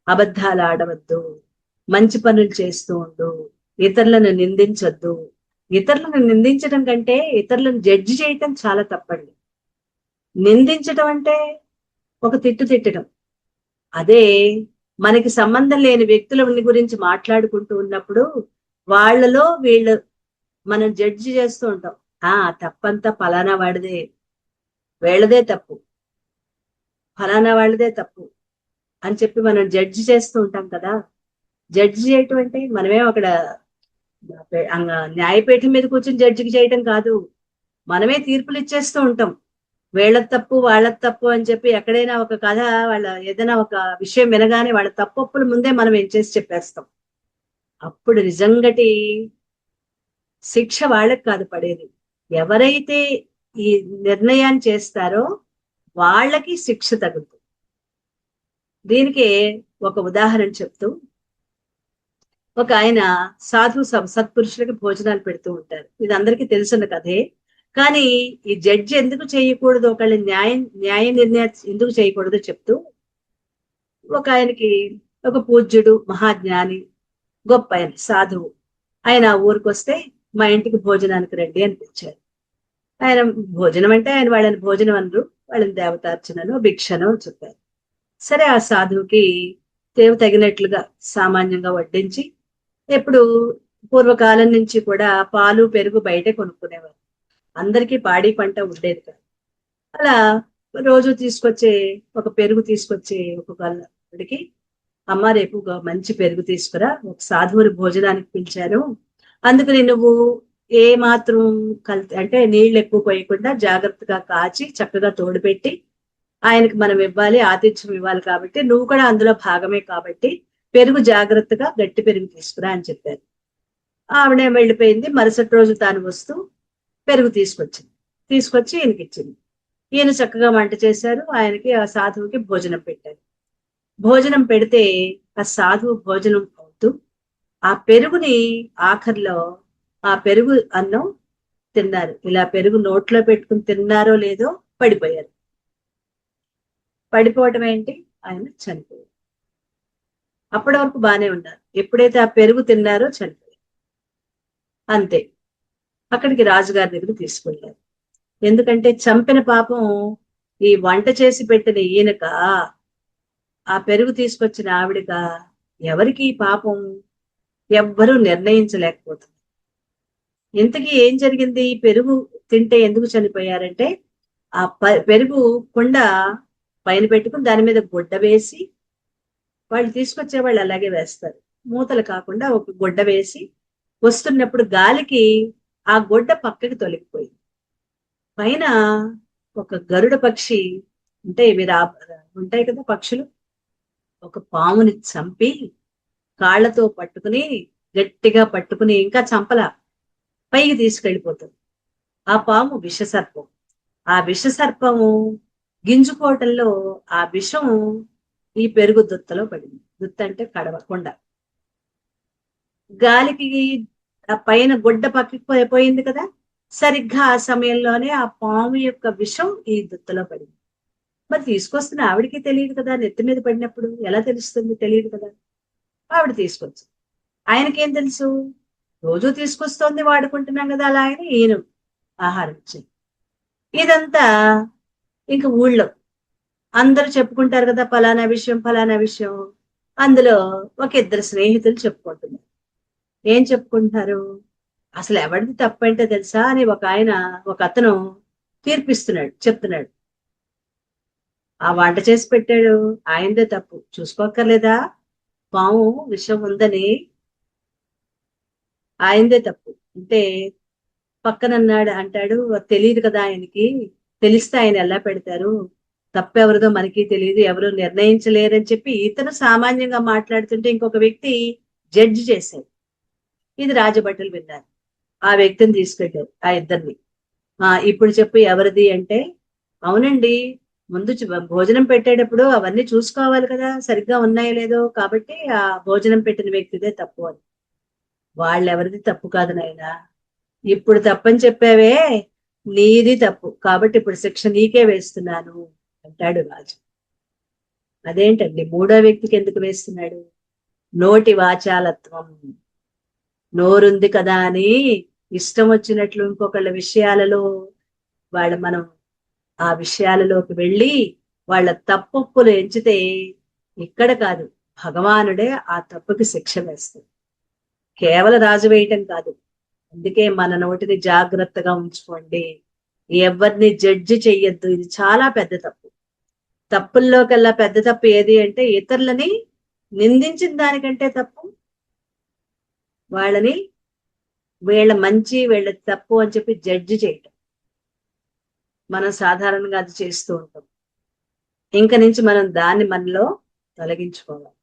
అబద్ధాలు ఆడవద్దు, మంచి పనులు చేస్తూ ఉండు, ఇతరులను నిందించొద్దు. ఇతరులను నిందించడం కంటే ఇతరులను జడ్జి చేయటం చాలా తప్పండి. నిందించడం అంటే ఒక తిట్టు తిట్టడం. అదే మనకి సంబంధం లేని వ్యక్తుల గురించి మాట్లాడుకుంటూ ఉన్నప్పుడు వాళ్ళలో వీళ్ళు మనం జడ్జి చేస్తూ ఉంటాం. తప్పంతా ఫలానా వాడిదే, వీళ్ళదే తప్పు, ఫలానా వాళ్ళదే తప్పు అని చెప్పి మనం జడ్జి చేస్తూ ఉంటాం కదా. జడ్జి చేయటం అంటే మనమేం అక్కడ న్యాయపీఠం మీద కూర్చొని జడ్జికి చేయటం కాదు, మనమే తీర్పులు ఇచ్చేస్తూ ఉంటాం. వీళ్ళ తప్పు వాళ్ళ తప్పు అని చెప్పి ఎక్కడైనా ఒక కథ, వాళ్ళ ఏదైనా ఒక విషయం వినగానే వాళ్ళ తప్పులు ముందే మనం ఏం చేసి చెప్పేస్తాం. అప్పుడు నిజంగటి శిక్ష వాళ్ళకి కాదు పడేది, ఎవరైతే ఈ నిర్ణయాన్ని చేస్తారో వాళ్ళకి శిక్ష తగులుతుంది. దీనికి ఒక ఉదాహరణ చెప్తూ, ఒక ఆయన సాధు సత్పురుషులకి భోజనాలు పెడుతూ ఉంటారు. ఇది అందరికీ తెలిసిన కథే. కానీ ఈ జడ్జి ఎందుకు చేయకూడదు, ఒకళ్ళ న్యాయ నిర్ణయం ఎందుకు చేయకూడదు చెప్తూ, ఒక ఆయనకి ఒక పూజ్యుడు, మహాజ్ఞాని, గొప్ప ఆయన సాధువు, ఆయన ఊరికి వస్తే మా ఇంటికి భోజనానికి రండి అని పిలిచారు. ఆయన భోజనం అంటే ఆయన వాళ్ళని భోజనం అనరు, వాళ్ళని దేవతార్చనను భిక్షను చెప్పారు. సరే, ఆ సాధువుకి తగినట్లుగా సామాన్యంగా వడ్డించి, ఎప్పుడు పూర్వకాలం నుంచి కూడా పాలు పెరుగు బయటే కొనుక్కునేవారు, అందరికీ పాడి పంట ఉండేది కాదు. అలా రోజు ఒక పెరుగు తీసుకొచ్చే ఒక వాళ్ళకి, అమ్మ రేపు మంచి పెరుగు తీసుకురా, ఒక సాధువుని భోజనానికి పిలిచారు, అందుకని నువ్వు ఏ మాత్రం అంటే నీళ్ళు ఎక్కువ పోయకుండా జాగ్రత్తగా కాచి చక్కగా తోడుపెట్టి ఆయనకి మనం ఇవ్వాలి, ఆతిథ్యం ఇవ్వాలి, కాబట్టి నువ్వు కూడా అందులో భాగమే, కాబట్టి పెరుగు జాగ్రత్తగా గట్టి పెరుగు తీసుకురా అని చెప్పారు. ఆవిడ వెళ్ళిపోయింది. మరుసటి రోజు తాను వస్తూ పెరుగు తీసుకొచ్చి ఈయనకి ఇచ్చింది. ఈయన చక్కగా వంట చేశారు, ఆయనకి ఆ సాధువుకి భోజనం పెట్టారు. భోజనం పెడితే ఆ సాధువు భోజనం అవుతూ ఆ పెరుగుని ఆఖరిలో ఆ పెరుగు అన్నం తిన్నారు. ఇలా పెరుగు నోట్లో పెట్టుకుని తిన్నారో లేదో పడిపోయారు. పడిపోవటం ఏంటి, ఆయన చనిపోయారు. అప్పటి వరకు బానే ఉన్నారు, ఎప్పుడైతే ఆ పెరుగు తిన్నారో చనిపోయారు. అంతే. అక్కడికి రాజుగారి దగ్గర తీసుకెళ్లారు. ఎందుకంటే చంపిన పాపం ఈ వంట చేసి పెట్టిన ఈయనక, ఆ పెరుగు తీసుకొచ్చిన ఆవిడక, ఎవరికి పాపం ఎవ్వరూ నిర్ణయించలేకపోతుంది. ఇంతకీ ఏం జరిగింది, పెరుగు తింటే ఎందుకు చనిపోయారంటే, ఆ పెరుగు కుండ పైన పెట్టుకుని దాని మీద గుడ్డ వేసి, వాళ్ళు తీసుకొచ్చే వాళ్ళు అలాగే వేస్తారు, మూతలు కాకుండా ఒక గుడ్డ వేసి వస్తున్నప్పుడు గాలికి ఆ గుడ్డ పక్కకి తొలగిపోయింది. పైన ఒక గరుడ పక్షి, అంటే ఇవి ఉంటాయి కదా పక్షులు, ఒక పాముని చంపి కాళ్లతో పట్టుకుని, గట్టిగా పట్టుకుని, ఇంకా చంపలా, పైకి తీసుకెళ్ళిపోతుంది. ఆ పాము విషసర్పం. ఆ విషసర్పము గింజుకోవటంలో ఆ విషం ఈ పెరుగు దుత్తలో పడింది. దుత్త అంటే కొండ. గాలికి ఆ పైన గుడ్డ పక్కకి పోయింది కదా, సరిగ్గా ఆ సమయంలోనే ఆ పాము యొక్క విషం ఈ దుత్తలో పడింది. మరి తీసుకొస్తున్న ఆవిడికి తెలియదు కదా, నెత్తి మీద పడినప్పుడు ఎలా తెలుస్తుంది, తెలియదు కదా. ఆవిడ తీసుకొచ్చు, ఆయనకేం తెలుసు, రోజు తీసుకొస్తోంది, వాడుకుంటున్నాం కదా, అలా ఆయన ఈయన ఆహారం ఇచ్చింది. ఇదంతా ఇంక ఊళ్ళో అందరూ చెప్పుకుంటారు కదా, ఫలానా విషయం. అందులో ఒక ఇద్దరు స్నేహితులు చెప్పుకుంటున్నారు. ఏం చెప్పుకుంటున్నారు, అసలు ఎవరిది తప్పంటే తెలుసా అని ఒక అతను చెప్తున్నాడు. ఆ వంట చేసి పెట్టాడు, ఆయనదే తప్పు, చూసుకోక్కర్లేదా? పాము విషం ఉందని ఆయనదే తప్పు అంటే అంటాడు తెలియదు కదా ఆయనకి, తెలిస్తే ఆయన ఎలా పెడతారు, తప్పెవరిదో మనకి తెలియదు, ఎవరు నిర్ణయించలేరని చెప్పి ఇతను సామాన్యంగా మాట్లాడుతుంటే ఇంకొక వ్యక్తి జడ్జి చేశాడు. ఇది రాజభటులు విన్నారు. ఆ వ్యక్తిని తీసుకెళ్ళారు, ఆ ఇద్దరిని. ఇప్పుడు చెప్పు ఎవరిది అంటే, అవునండి, ముందు భోజనం పెట్టేటప్పుడు అవన్నీ చూసుకోవాలి కదా, సరిగ్గా ఉన్నాయో లేదో, కాబట్టి ఆ భోజనం పెట్టిన వ్యక్తిదే తప్పు అని. వాళ్ళెవరిది తప్పు కాదు నాయనా, ఇప్పుడు తప్పని చెప్పావే, నీది తప్పు, కాబట్టి ఇప్పుడు శిక్ష నీకే వేస్తున్నాను అంటాడు రాజు. అదేంటండి మూడో వ్యక్తికి ఎందుకు వేస్తున్నాడు? నోటి వాచాలత్వం. నోరుంది కదా అని ఇష్టం వచ్చినట్లు ఇంకొకళ్ళ విషయాలలో మనం ఆ విషయాలలోకి వెళ్ళి వాళ్ళ తప్పులు ఎంచితే ఇక్కడ కాదు, భగవానుడే ఆ తప్పుకి శిక్ష వేస్తాడు. కేవలం రాజు వేయటం కాదు. అందుకే మన నోటిని జాగ్రత్తగా ఉంచుకోండి, ఎవరిని జడ్జి చెయ్యొద్దు. ఇది చాలా పెద్ద తప్పు. తప్పుల్లోకల్లా పెద్ద తప్పు ఏది అంటే ఇతరులని నిందించిన దానికంటే తప్పు వాళ్ళని వీళ్ళ మంచి వీళ్ళ తప్పు అని చెప్పి జడ్జి చేయటం. మనం సాధారణంగా అది చేస్తూ ఉంటాం. ఇంక నుంచి మనం దాన్ని మనలో తొలగించుకోవాలి.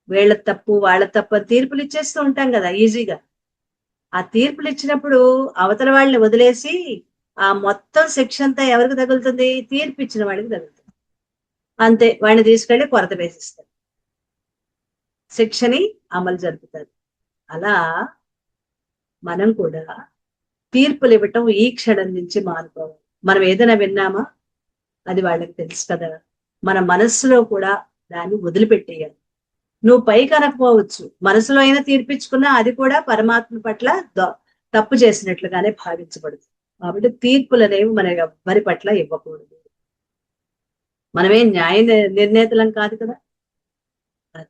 వీళ్ళ తప్పు వాళ్ళ తప్పు తీర్పులు ఇచ్చేస్తూ ఉంటాం కదా ఈజీగా. ఆ తీర్పులు ఇచ్చినప్పుడు అవతల వాళ్ళని వదిలేసి ఆ మొత్తం శిక్ష అంతా ఎవరికి తగులుతుంది? తీర్పు ఇచ్చిన వాడికి తగులుతుంది. అంతే, వాడిని తీసుకెళ్లి కొరత వేసిస్తారు, శిక్షని అమలు జరుపుతారు. అలా మనం కూడా తీర్పులు ఇవ్వటం ఈ క్షణం నుంచి మానుకోవాలి. మనం ఏదైనా విన్నామా అది వాళ్ళకి తెలుసు కదా, మన మనస్సులో కూడా దాన్ని వదిలిపెట్టేయాలి. నువ్వు పైకి అనకపోవచ్చు, మనసులో అయినా తీర్పిచ్చుకున్నా అది కూడా పరమాత్మ పట్ల తప్పు చేసినట్లుగానే భావించబడుతుంది. కాబట్టి తీర్పులు అనేవి మన ఎవ్వరి పట్ల ఇవ్వకూడదు. మనమేం న్యాయ నిర్ణేతలం కాదు కదా.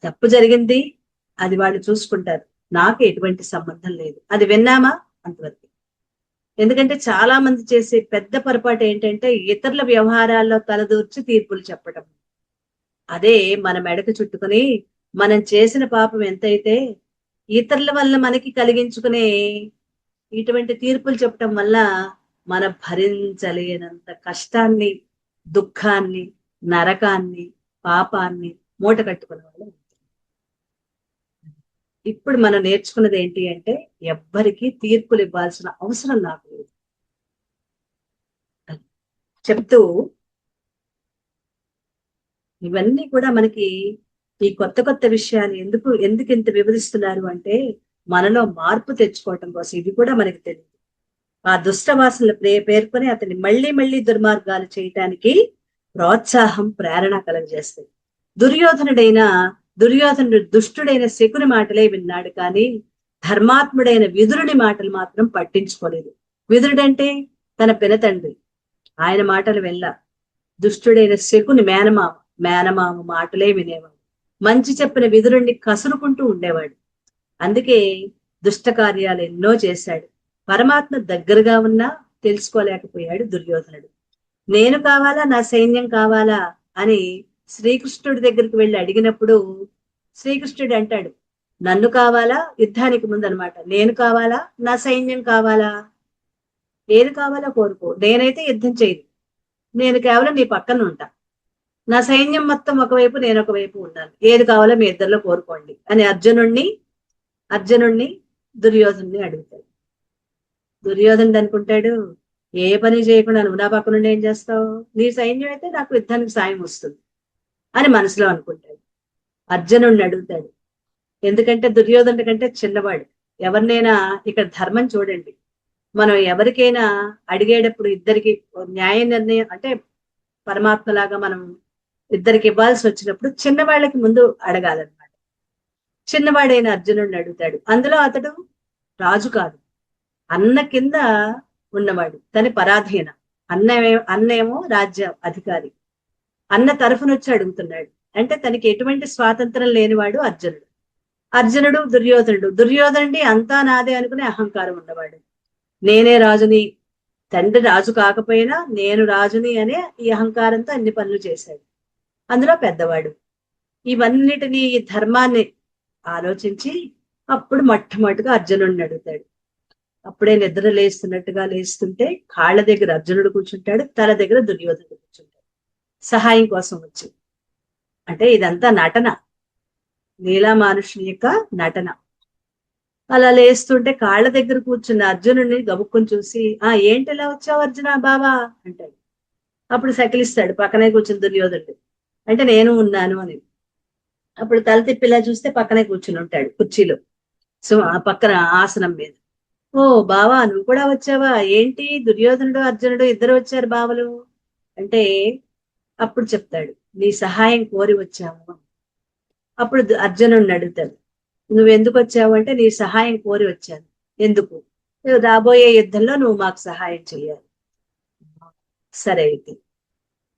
తప్పు జరిగింది, అది వాళ్ళు చూసుకుంటారు, నాకు ఎటువంటి సంబంధం లేదు, అది విన్నామా అంతవరకు. ఎందుకంటే చాలా మంది చేసే పెద్ద పొరపాటు ఏంటంటే ఇతరుల వ్యవహారాల్లో తలదూర్చి తీర్పులు చెప్పటం. అదే మన మెడకు చుట్టుకుని మనం చేసిన పాపం ఎంతైతే ఇతరుల వల్ల మనకి కలిగించుకునే ఇటువంటి తీర్పులు చెప్పటం వల్ల మన భరించలేనంత కష్టాన్ని, దుఃఖాన్ని, నరకాన్ని, పాపాన్ని మూట కట్టుకునే వాళ్ళు. ఇప్పుడు మనం నేర్చుకున్నది ఏంటి అంటే ఎవ్వరికి తీర్పులు ఇవ్వాల్సిన అవసరం నాకు లేదు చెప్తూ, ఇవన్నీ కూడా మనకి ఈ కొత్త కొత్త విషయాలు ఎందుకు ఇంత వివరిస్తున్నారు అంటే మనలో మార్పు తెచ్చుకోవటం కోసం. ఇది కూడా మనకి తెలియదు. ఆ దుష్టవాసనలు పేర్కొని అతన్ని మళ్ళీ మళ్ళీ దుర్మార్గాలు చేయటానికి ప్రోత్సాహం, ప్రేరణ కలగజేస్తాయి. దుర్యోధనుడు దుష్టుడైన శకుని మాటలే విన్నాడు, కానీ ధర్మాత్ముడైన విదురుని మాటలు మాత్రం పట్టించుకోలేదు. విదురుడంటే తన పినతండ్రి, ఆయన మాటలు వెళ్ళ. దుష్టుడైన శకుని మేనమామ మాటలే వినేవాడు. మంచి చెప్పిన విదురుణ్ణి కసురుకుంటూ ఉండేవాడు. అందుకే దుష్ట కార్యాలు ఎన్నో చేశాడు. పరమాత్మ దగ్గరగా ఉన్నా తెలుసుకోలేకపోయాడు దుర్యోధనుడు. నేను కావాలా, నా సైన్యం కావాలా అని శ్రీకృష్ణుడి దగ్గరికి వెళ్ళి అడిగినప్పుడు శ్రీకృష్ణుడు అంటాడు, నన్ను కావాలా, యుద్ధానికి ముందు అనమాట, నేను కావాలా, నా సైన్యం కావాలా, ఏది కావాలా కోరుకో, నేనైతే యుద్ధం చేయను, నేను కేవలం నీ పక్కన ఉంటా, నా సైన్యం మొత్తం ఒకవైపు, నేను ఒకవైపు ఉన్నాను, ఏది కావాలో మీ ఇద్దరిలో కోరుకోండి అని అర్జునుణ్ణి దుర్యోధనుని అడుగుతాడు. దుర్యోధనుడు అనుకుంటాడు, ఏ పని చేయకుండా నువ్వు నా పక్క నుండి ఏం చేస్తావు, నీ సైన్యం అయితే నాకు యుద్ధానికి సాయం వస్తుంది అని మనసులో అనుకుంటాడు. అర్జునుడిని అడుగుతాడు, ఎందుకంటే దుర్యోధనుడి కంటే చిన్నవాడు. ఎవరినైనా ఇక్కడ ధర్మం చూడండి, మనం ఎవరికైనా అడిగేటప్పుడు ఇద్దరికి న్యాయ నిర్ణయం అంటే పరమాత్మలాగా మనం ఇద్దరికి ఇవ్వాల్సి వచ్చినప్పుడు చిన్నవాళ్ళకి ముందు అడగాలన్నమాట. చిన్నవాడైన అర్జునుడిని అడుగుతాడు. అందులో అతడు రాజు కాదు, అన్న కింద ఉన్నవాడు, తన పరాధీన. అన్నేమో రాజ్య అధికారి. అన్న తరఫున వచ్చి అడుగుతున్నాడు అంటే తనకి ఎటువంటి స్వాతంత్రం లేనివాడు అర్జునుడు. అర్జునుడు దుర్యోధనుడి అంతా నాదే అనుకునే అహంకారం ఉన్నవాడు. నేనే రాజుని, తండ్రి రాజు కాకపోయినా నేను రాజుని అనే ఈ అహంకారంతో అన్ని పనులు చేశాడు. అందులో పెద్దవాడు. ఇవన్నిటినీ ఈ ధర్మాన్ని ఆలోచించి అప్పుడు మొట్టమొదటిగా అర్జునుడిని అడుగుతాడు. అప్పుడే నిద్ర లేస్తున్నట్టుగా లేస్తుంటే కాళ్ళ దగ్గర అర్జునుడు కూర్చుంటాడు, తల దగ్గర దుర్యోధనుడు కూర్చుంటాడు సహాయం కోసం వచ్చి. అంటే ఇదంతా నటన, లీలామానుషుని యొక్క నటన. అలా లేస్తుంటే కాళ్ళ దగ్గర కూర్చున్న అర్జునుడిని గబుక్కుని చూసి, ఏంటి ఇలా వచ్చావు అర్జున బావా అంటాడు. అప్పుడు సకిలిస్తాడు పక్కనే కూర్చుని దుర్యోధనుడు, అంటే నేను ఉన్నాను అని. అప్పుడు తల తిప్పిలా చూస్తే పక్కనే కూర్చుని ఉంటాడు కుర్చీలో, సో ఆ పక్కన ఆసనం మీద. ఓ బావా నువ్వు కూడా వచ్చావా, ఏంటి దుర్యోధనుడు అర్జునుడు ఇద్దరు వచ్చారు బావలు అంటే, అప్పుడు చెప్తాడు నీ సహాయం కోరి వచ్చాము. అప్పుడు అర్జునుడిని అడుగుతాడు, నువ్వెందుకు వచ్చావు అంటే, నీ సహాయం కోరి వచ్చాను. ఎందుకు? రాబోయే యుద్ధంలో నువ్వు మాకు సహాయం చేయాలి. సరే అయితే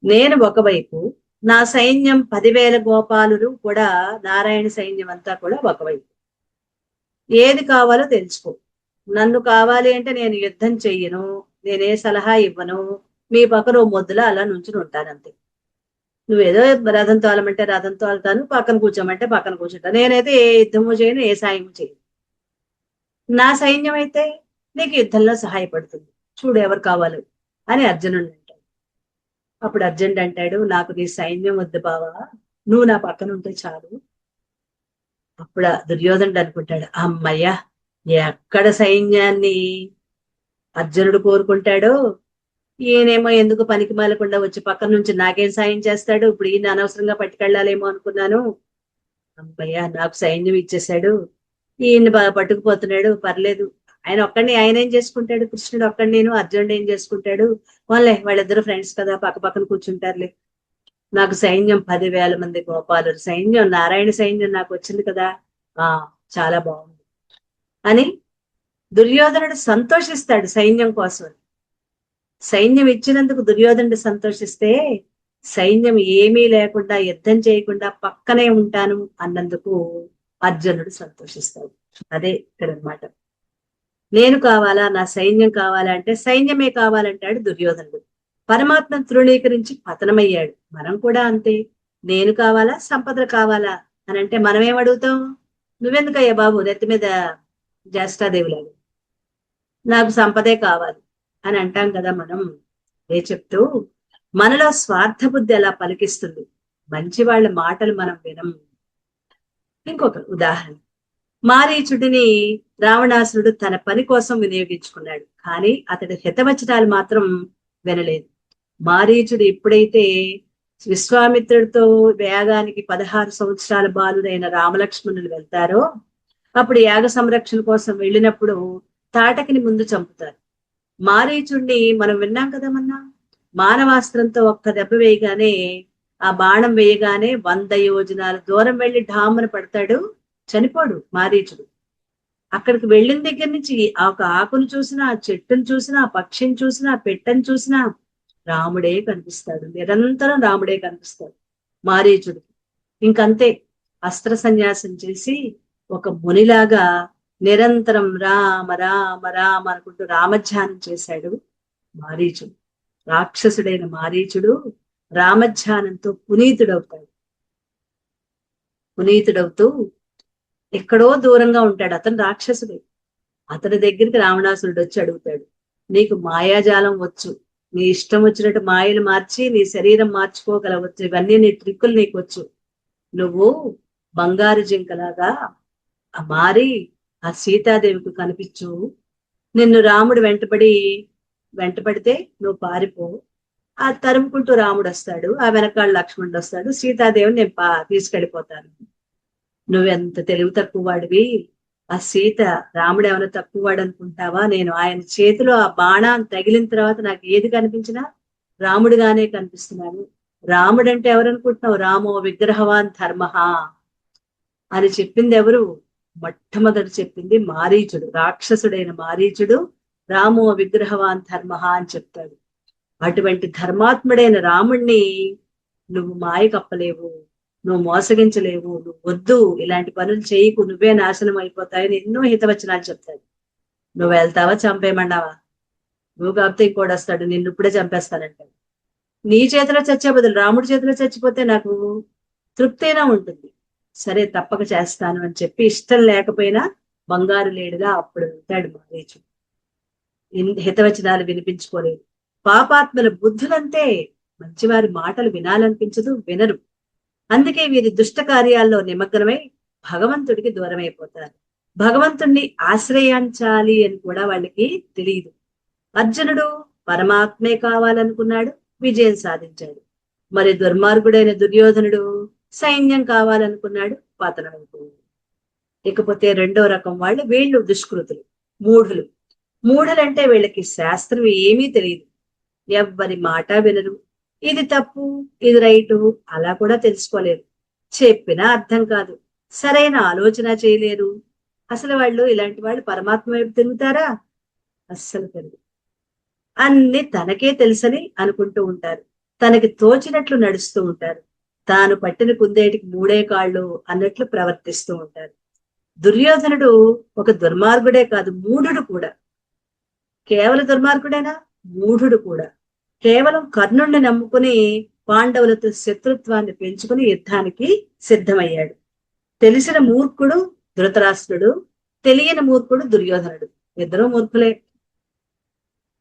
నేను ఒకవైపు, నా సైన్యం 10,000 గోపాలులు కూడా, నారాయణ సైన్యం అంతా కూడా ఒకవైపు. ఏది కావాలో తెలుసుకో. నన్ను కావాలి అంటే నేను యుద్ధం చెయ్యను, నేనే సలహా ఇవ్వను, మీ పక్కన మొద్దులా అలా నుంచుని ఉంటానంతే. నువ్వేదో రథం తోలమంటే రథం తోలుతాను, పక్కన కూర్చోమంటే పక్కన కూర్చుంటాను. నేనైతే ఏ యుద్ధము చేయను, ఏ సాయము చేయను. నా సైన్యం అయితే నీకు యుద్ధంలో సహాయపడుతుంది, చూడు ఎవరు కావాలి అని అర్జునుడు అంటాడు. అప్పుడు అర్జునుడు అంటాడు, నాకు నీ సైన్యం వద్దు బావా, నువ్వు నా పక్కన ఉంటే చాలు. అప్పుడు దుర్యోధనుడు అనుకుంటాడు, అమ్మయ్యా ఎక్కడ సైన్యాన్ని అర్జునుడు కోరుకుంటాడో, ఈయనేమో ఎందుకు పనికి మాలకుండా వచ్చి పక్కన నుంచి నాకేం సాయం చేస్తాడు, ఇప్పుడు ఈయన అనవసరంగా పట్టుకెళ్ళాలేమో అనుకున్నాను. అమ్మయ్యా నాకు సైన్యం ఇచ్చేశాడు, ఈయన్ని బాగా పట్టుకుపోతున్నాడు, పర్లేదు. ఆయన ఏం చేసుకుంటాడు, కృష్ణుడు ఒక్కడు, నేను అర్జునుడు ఏం చేసుకుంటాడు, వాళ్ళిద్దరు ఫ్రెండ్స్ కదా, పక్క పక్కన కూర్చుంటారులే. నాకు సైన్యం 10,000 మంది గోపాలు సైన్యం, నారాయణ సైన్యం నాకు వచ్చింది కదా, చాలా బాగుంది అని దుర్యోధనుడు సంతోషిస్తాడు సైన్యం కోసం. సైన్యం ఇచ్చినందుకు దుర్యోధనుడు సంతోషిస్తే, సైన్యం ఏమీ లేకుండా యుద్ధం చేయకుండా పక్కనే ఉంటాను అన్నందుకు అర్జునుడు సంతోషిస్తాడు. అదే ఇక్కడ అన్నమాట. నేను కావాలా, నా సైన్యం కావాలా అంటే, సైన్యమే కావాలంటాడు దుర్యోధనుడు. పరమాత్మ తృణీకరించి పతనమయ్యాడు. మనం కూడా అంతే, నేను కావాలా, సంపదలు కావాలా అని అంటే మనం ఏమడుగుతాం, నువ్వెందుకయ్యా బాబు నెత్తి మీద జ్యేష్ఠాదేవులాగా, నాకు సంపదే కావాలి అని అంటాం కదా మనం. ఏ చెప్తూ మనలో స్వార్థ బుద్ధి ఎలా పలికిస్తుంది, మంచి వాళ్ళ మాటలు మనం వినం. ఇంకొక ఉదాహరణ, మారీచుడిని రావణాసురుడు తన పని కోసం వినియోగించుకున్నాడు, కానీ అతడి హితవచనాలు మాత్రం వినలేదు. మారీచుడు ఎప్పుడైతే విశ్వామిత్రుడితో వేగానికి 16 సంవత్సరాల బాలుడైన రామలక్ష్మణులు వెళ్తారో, అప్పుడు యాగ సంరక్షణ కోసం వెళ్ళినప్పుడు తాటకిని ముందు చంపుతారు. మారీచుడిని మనం విన్నాం కదా మానవాస్త్రంతో ఒక్క దెబ్బ వేయగానే, ఆ బాణం వేయగానే 100 యోజనాల దూరం వెళ్ళి ఢామ్మన పడతాడు, చనిపోడు మారీచుడు. అక్కడికి వెళ్ళిన దగ్గర నుంచి ఆ ఒక ఆకును చూసినా, ఆ చెట్టును చూసినా, ఆ పక్షిని చూసినా, పెట్టని చూసినా రాముడే కనిపిస్తాడు, నిరంతరం రాముడే కనిపిస్తాడు మారీచుడు. ఇంకంతే, అస్త్ర సన్యాసం చేసి ఒక మునిలాగా నిరంతరం రామ రామ రామ అనుకుంటూ రామధ్యానం చేశాడు మారీచుడు. రాక్షసుడైన మారీచుడు రామధ్యానంతో పునీతుడవుతూ ఎక్కడో దూరంగా ఉంటాడు. అతను రాక్షసుడే. అతని దగ్గరికి రావణాసురుడు వచ్చి అడుగుతాడు, నీకు మాయాజాలం వచ్చు, నీ ఇష్టం వచ్చినట్టు మాయలు మార్చి నీ శరీరం మార్చుకోగలవచ్చు, ఇవన్నీ నీ ట్రిక్కులు నీకు వచ్చు, నువ్వు బంగారు జింకలాగా మారి ఆ సీతాదేవికి కనిపించు, నిన్ను రాముడు వెంటపడితే నువ్వు పారిపో, ఆ తరుముకుంటూ రాముడు వస్తాడు, ఆ వెనకాల లక్ష్మణుడు వస్తాడు, సీతాదేవిని నేను తీసుకెళ్ళిపోతాను. నువ్వెంత తెలివి తక్కువ వాడివి, ఆ సీత రాముడు ఏమైనా తక్కువ వాడు అనుకుంటావా, నేను ఆయన చేతిలో ఆ బాణాన్ని తగిలిన తర్వాత నాకు ఏది కనిపించినా రాముడుగానే కనిపిస్తున్నాను. రాముడంటే ఎవరనుకుంటున్నావు, రామో విగ్రహవాన్ ధర్మ అని చెప్పింది ఎవరు, మొట్టమొదటి చెప్పింది మారీచుడు. రాక్షసుడైన మారీచుడు రామో విగ్రహవాన్ ధర్మ అని చెప్తాడు. అటువంటి ధర్మాత్ముడైన రాముణ్ణి నువ్వు మాయ కప్పలేవు నువ్వు మోసగించలేవు, నువ్వు వద్దు, ఇలాంటి పనులు చేయకు, నువ్వే నాశనం అయిపోతాయని ఎన్నో హితవచనాలు చెప్తాడు. నువ్వు వెళ్తావా, చంపేయమన్నావా? నువ్వు కాకపోతే ఇంకోటి వస్తాడు, నిన్ను ఇప్పుడే చంపేస్తానంటాడు. నీ చేతిలో చచ్చే బదులు రాముడి చేతిలో చచ్చిపోతే నాకు తృప్తిగా ఉంటుంది. సరే తప్పక చేస్తాను అని చెప్పి ఇష్టం లేకపోయినా బంగారు లేడుగా అప్పుడు వెళ్తాడు మారీచుడు. హితవచనాలు వినిపించుకోలేదు. పాపాత్మల బుద్ధులంతే, మంచివారి మాటలు వినాలనిపించదు, వినరు. అందుకే వీరి దుష్ట కార్యాల్లో నిమగ్నమై భగవంతుడికి దూరమైపోతారు. భగవంతుణ్ణి ఆశ్రయించాలి అని కూడా వాళ్ళకి తెలియదు. అర్జునుడు పరమాత్మే కావాలనుకున్నాడు, విజయం సాధించాడు. మరి దుర్మార్గుడైన దుర్యోధనుడు సైన్యం కావాలనుకున్నాడు, పతనమైపోయాడు. ఇకపోతే రెండో రకం వాళ్ళు, వీళ్ళు దుష్కృతులు, మూఢులు. మూఢులంటే వీళ్ళకి శాస్త్రం ఏమీ తెలియదు, ఎవ్వరి మాట వినరు. ఇది తప్పు, ఇది రైటు అలా కూడా తెలుసుకోలేరు. చెప్పినా అర్థం కాదు, సరైన ఆలోచన చేయలేరు. అసలు వాళ్ళు ఇలాంటి వాళ్ళు పరమాత్మ వైపు తిరుగుతారా? అస్సలు తెలియదు. అన్ని తనకే తెలుసని అనుకుంటూ ఉంటారు. తనకి తోచినట్లు నడుస్తూ ఉంటారు. తాను పట్టిన కుందేటికి మూడే కాళ్ళు అన్నట్లు ప్రవర్తిస్తూ ఉంటారు. దుర్యోధనుడు ఒక దుర్మార్గుడే కాదు, మూఢుడు కూడా. కేవలం దుర్మార్గుడేనా? మూఢుడు కూడా. కేవలం కర్ణుణ్ణి నమ్ముకుని పాండవులతో శత్రుత్వాన్ని పెంచుకుని యుద్ధానికి సిద్ధమయ్యాడు. తెలిసిన మూర్ఖుడు ధృతరాష్ట్రుడు, తెలియని మూర్ఖుడు దుర్యోధనుడు. ఇద్దరు మూర్ఖులే.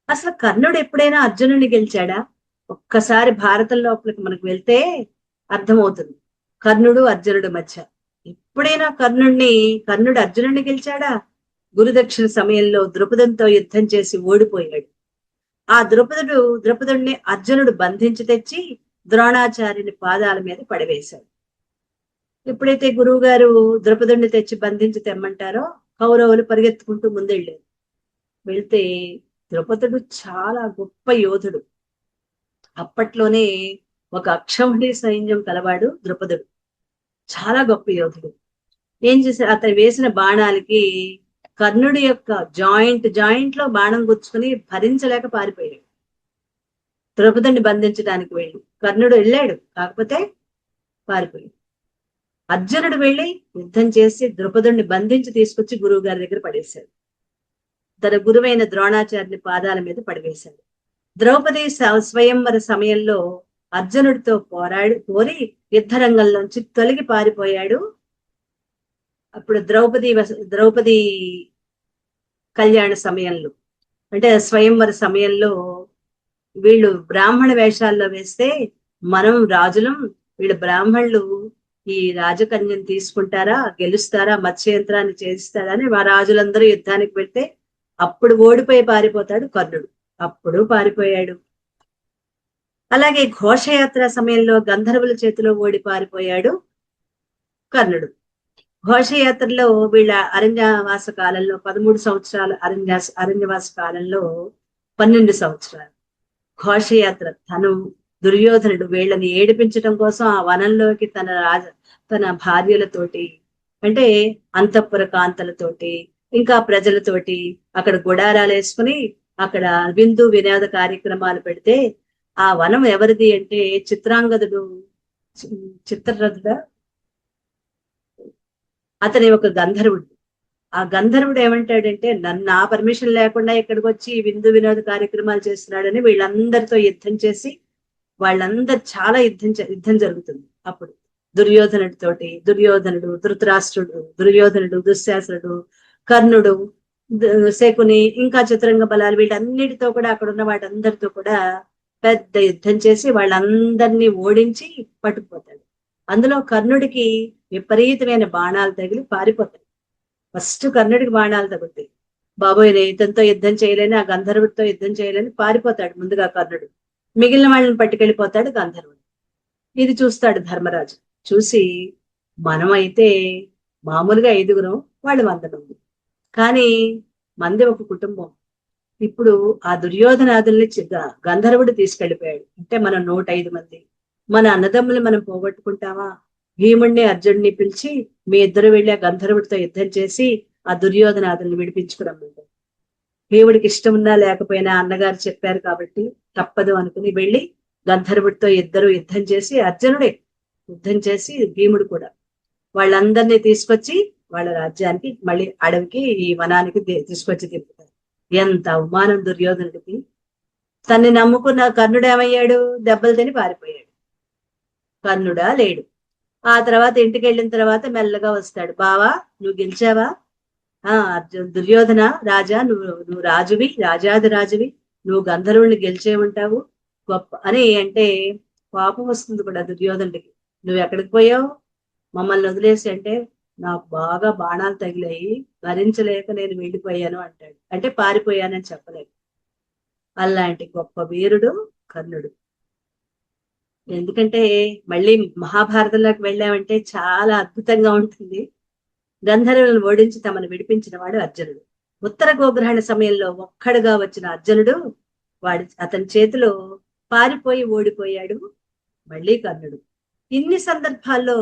అసలు కర్ణుడు ఎప్పుడైనా అర్జునుడిని గెలిచాడా? ఒక్కసారి భారతం లోపలికి మనకు వెళ్తే అర్థమవుతుంది కర్ణుడు అర్జునుడి మధ్య. ఎప్పుడైనా కర్ణుడు అర్జునుడిని గెలిచాడా? గురుదక్షిణ సమయంలో ద్రుపదంతో యుద్ధం చేసి ఓడిపోయాడు. ఆ ద్రుపదుడిని అర్జునుడు బంధించి తెచ్చి ద్రోణాచార్యుని పాదాల మీద పడవేశాడు. ఎప్పుడైతే గురువు గారు ద్రుపదుడిని తెచ్చి బంధించి తెమ్మంటారో కౌరవులు పరిగెత్తుకుంటూ ముందెళ్ళారు. వెళ్తే ద్రుపదుడు చాలా గొప్ప యోధుడు. అప్పట్లోనే ఒక అక్షౌహిణి సైన్యం కలవాడు ద్రుపదుడు. చాలా గొప్ప యోధుడు. ఏం చేశారు, అతను వేసిన బాణాలకి కర్ణుడి యొక్క జాయింట్ లో బాణం గుచ్చుకుని భరించలేక పారిపోయాడు. ద్రౌపదిని బంధించడానికి వెళ్ళి కర్ణుడు వెళ్ళాడు, కాకపోతే పారిపోయాడు. అర్జునుడు వెళ్ళి యుద్ధం చేసి ద్రౌపదిని బంధించి తీసుకొచ్చి గురువు గారి దగ్గర పడేశాడు. తన గురువైన ద్రోణాచార్యుని పాదాల మీద పడివేశాడు. ద్రౌపది స్వయంవర సమయంలో అర్జునుడితో పోరి యుద్ధ రంగంలోంచి తొలగి పారిపోయాడు. అప్పుడు ద్రౌపది కళ్యాణ సమయంలో, అంటే స్వయంవర సమయంలో వీళ్ళు బ్రాహ్మణ వేషాల్లో వేస్తే మనం రాజులం, వీళ్ళు బ్రాహ్మణులు ఈ రాజకన్యను తీసుకుంటారా, గెలుస్తారా, మత్స్యంత్రాన్ని చేస్తారా అని మా రాజులందరూ యుద్ధానికి వెళ్తే అప్పుడు ఓడిపోయి పారిపోతాడు కర్ణుడు. అప్పుడు పారిపోయాడు. అలాగే ఘోషయాత్ర సమయంలో గంధర్వుల చేతిలో ఓడి పారిపోయాడు కర్ణుడు. ఘోషయాత్రలో వీళ్ళ అరణ్యవాస కాలంలో 13 సంవత్సరాలు, అరణ్యవాస కాలంలో 12 సంవత్సరాలు ఘోషయాత్ర. దుర్యోధనుడు వీళ్ళని ఏడిపించడం కోసం ఆ వనంలోకి తన భార్యలతోటి, అంటే అంతఃపుర కాంతలతోటి, ఇంకా ప్రజలతోటి అక్కడ గుడారాలు వేసుకుని అక్కడ విందు వినోద కార్యక్రమాలు పెడితే, ఆ వనం ఎవరిది అంటే చిత్రరథుడా, అతని ఒక గంధర్వుడు. ఆ గంధర్వుడు ఏమంటాడంటే, నా పర్మిషన్ లేకుండా ఇక్కడికి వచ్చి విందు వినోద కార్యక్రమాలు చేస్తున్నాడని వీళ్ళందరితో యుద్ధం చేసి, వాళ్ళందరూ చాలా యుద్ధం జరుగుతుంది. అప్పుడు దుర్యోధనుడు, ధృతరాష్ట్రుడు, దుశ్శాసనుడు, కర్ణుడు, శకుని, ఇంకా చతురంగ బలాలు, వీటన్నిటితో కూడా అక్కడ ఉన్న వాటందరితో కూడా పెద్ద యుద్ధం చేసి వాళ్ళందరినీ ఓడించి పట్టుకుపోతాడు. అందులో కర్ణుడికి విపరీతమైన బాణాలు తగిలి పారిపోతాడు. ఫస్ట్ కర్ణుడికి బాణాలు తగులుతాయి. బాబోయ్, ఇతనితో యుద్ధం చేయలేని, ఆ గంధర్వుడితో యుద్ధం చేయలేని పారిపోతాడు ముందుగా కర్ణుడు. మిగిలిన వాళ్ళని పట్టుకెళ్ళిపోతాడు గంధర్వుడు. ఇది చూస్తాడు ధర్మరాజు. చూసి, మనమైతే మామూలుగా 5గురం, వాళ్ళు 100 మంది, కానీ మంది ఒక కుటుంబం. ఇప్పుడు ఆ దుర్యోధనాదుల్ని గంధర్వుడు తీసుకెళ్లిపోయాడు. అంటే మనం 105 మంది. మన అన్నదమ్ములు మనం పోగొట్టుకుంటామా? భీముణ్ణి అర్జునుడిని పిలిచి మీ ఇద్దరు వెళ్ళి ఆ గంధర్వుడితో యుద్ధం చేసి ఆ దుర్యోధనాదుల్ని విడిపించుకురమ్మంటారు. భీముడికి ఇష్టం ఉన్నా లేకపోయినా అన్నగారు చెప్పారు కాబట్టి తప్పదు అనుకుని వెళ్ళి గంధర్వుడితో ఇద్దరు యుద్ధం చేసి అర్జునుడే యుద్ధం చేసి భీముడు కూడా వాళ్ళందరినీ తీసుకొచ్చి వాళ్ళ రాజ్యానికి మళ్ళీ అడవికి ఈ వనానికి తీసుకొచ్చి తిప్పుతారు. ఎంత అవమానం దుర్యోధనుడికి. తన్ని నమ్ముకున్న కర్ణుడు ఏమయ్యాడు? దెబ్బలు తిని పారిపోయాడు. కర్ణుడా లేడు. ఆ తర్వాత ఇంటికి వెళ్ళిన తర్వాత మెల్లగా వస్తాడు. బావా నువ్వు గెలిచావా? దుర్యోధన రాజా, నువ్వు రాజువి, రాజాది రాజువి, నువ్వు గంధర్వుల్ని గెలిచే ఉంటావు గొప్ప అని అంటే కోపం వస్తుంది కూడా దుర్యోధనుడికి. నువ్వు ఎక్కడికి పోయావు మమ్మల్ని వదిలేసి అంటే, నాకు బాగా బాణాలు తగిలాయి, భరించలేక నేను వెళ్ళిపోయాను అంటాడు. అంటే పారిపోయానని చెప్పలేదు. అలాంటి గొప్ప వీరుడు కర్ణుడు. ఎందుకంటే మళ్ళీ మహాభారతంలోకి వెళ్ళామంటే చాలా అద్భుతంగా ఉంటుంది. గంధర్వులను ఓడించి తమను విడిపించిన వాడు అర్జునుడు. ఉత్తర గోగ్రహణ సమయంలో ఒక్కడుగా వచ్చిన అర్జునుడు అతని చేతిలో పారిపోయి ఓడిపోయాడు మళ్ళీ కర్ణుడు. ఇన్ని సందర్భాల్లో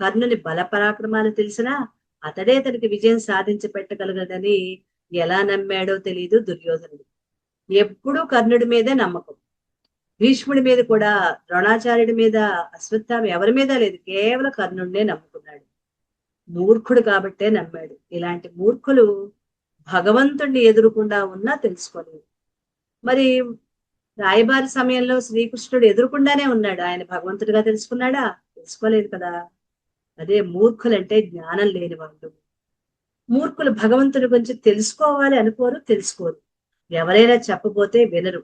కర్ణుని బల పరాక్రమాలు తెలిసినా అతడే తనకి విజయం సాధించి పెట్టగలగదని ఎలా నమ్మాడో తెలియదు దుర్యోధనుడు. ఎప్పుడూ కర్ణుడి మీదే నమ్మకం. భీష్ముడి మీద కూడా, ద్రోణాచార్యుడి మీద, అశ్వత్థామ ఎవరి మీద లేదు, కేవలం కర్ణుడినే నమ్ముకున్నాడు. మూర్ఖుడు కాబట్టే నమ్మాడు. ఇలాంటి మూర్ఖులు భగవంతుణ్ణి ఎదురుకుండా ఉన్నా తెలుసుకోలేదు. మరి రాయబారి సమయంలో శ్రీకృష్ణుడు ఎదురుకుండానే ఉన్నాడు. ఆయన భగవంతుడిగా తెలుసుకున్నాడా? తెలుసుకోలేదు కదా. అదే మూర్ఖులంటే జ్ఞానం లేని వాళ్ళు. మూర్ఖులు భగవంతుడి గురించి తెలుసుకోవాలి అనుకోరు, తెలుసుకోరు. ఎవరైనా చెప్పబోతే వినరు.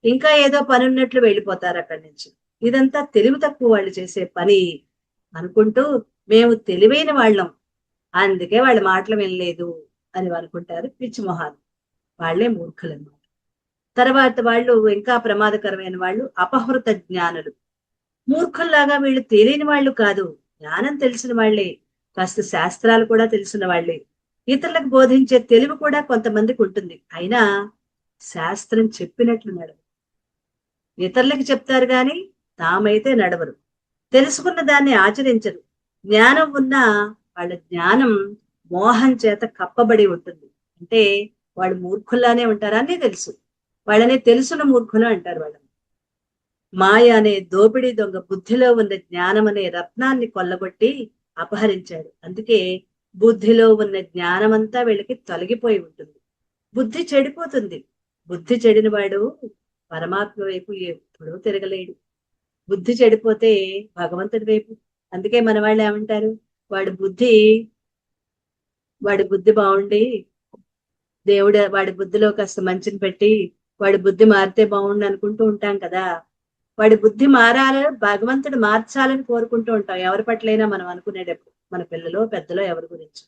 ఇంకా ఏదో పని ఉన్నట్లు వెళ్ళిపోతారు అక్కడి నుంచి. ఇదంతా తెలివి తక్కువ వాళ్ళు చేసే పని అనుకుంటూ మేము తెలివైన వాళ్ళం, అందుకే వాళ్ళ మాటలు వినలేదు అని అనుకుంటారు పిచ్చి మొహాలు. వాళ్లే మూర్ఖులు అన్నమాట. తర్వాత వాళ్ళు ఇంకా ప్రమాదకరమైన వాళ్ళు అపహృత జ్ఞానులు. మూర్ఖుల్లాగా వీళ్ళు తెలియని వాళ్ళు కాదు, జ్ఞానం తెలిసిన వాళ్లే, కాస్త శాస్త్రాలు కూడా తెలిసిన వాళ్లే. ఇతరులకు బోధించే తెలివి కూడా కొంతమందికి ఉంటుంది. అయినా శాస్త్రం చెప్పినట్లు నడవరు. ఇతరులకు చెప్తారు గాని తామైతే నడవరు. తెలుసుకున్న దాన్ని ఆచరించరు. జ్ఞానం ఉన్నా వాళ్ళ జ్ఞానం మోహం చేత కప్పబడి ఉంటుంది. అంటే వాళ్ళు మూర్ఖుల్లానే ఉంటారు. అన్నీ తెలుసు, వాళ్ళని తెలుసున్న మూర్ఖులు అంటారు వాళ్ళని. మాయ అనే దోపిడీ దొంగ బుద్ధిలో ఉన్న జ్ఞానం అనే రత్నాన్ని కొల్లగొట్టి అపహరించాడు. అందుకే బుద్ధిలో ఉన్న జ్ఞానమంతా వీళ్ళకి తొలగిపోయి ఉంటుంది. బుద్ధి చెడిపోతుంది. బుద్ధి చెడిన వాడు పరమాత్మ వైపు ఎప్పుడూ తిరగలేడు. బుద్ధి చెడిపోతే భగవంతుడి వైపు. అందుకే మన వాళ్ళు ఏమంటారు, వాడి బుద్ధి బాగుండి దేవుడు వాడి బుద్ధిలో కాస్త మంచిని పెట్టి వాడి బుద్ధి మారితే బాగుండు అనుకుంటూ ఉంటాం కదా. వాడి బుద్ధి మారాలని భగవంతుడు మార్చాలని కోరుకుంటూ ఉంటాం ఎవరి పట్లైనా మనం అనుకునేటప్పుడు, మన పిల్లలో పెద్దలో ఎవరి గురించి.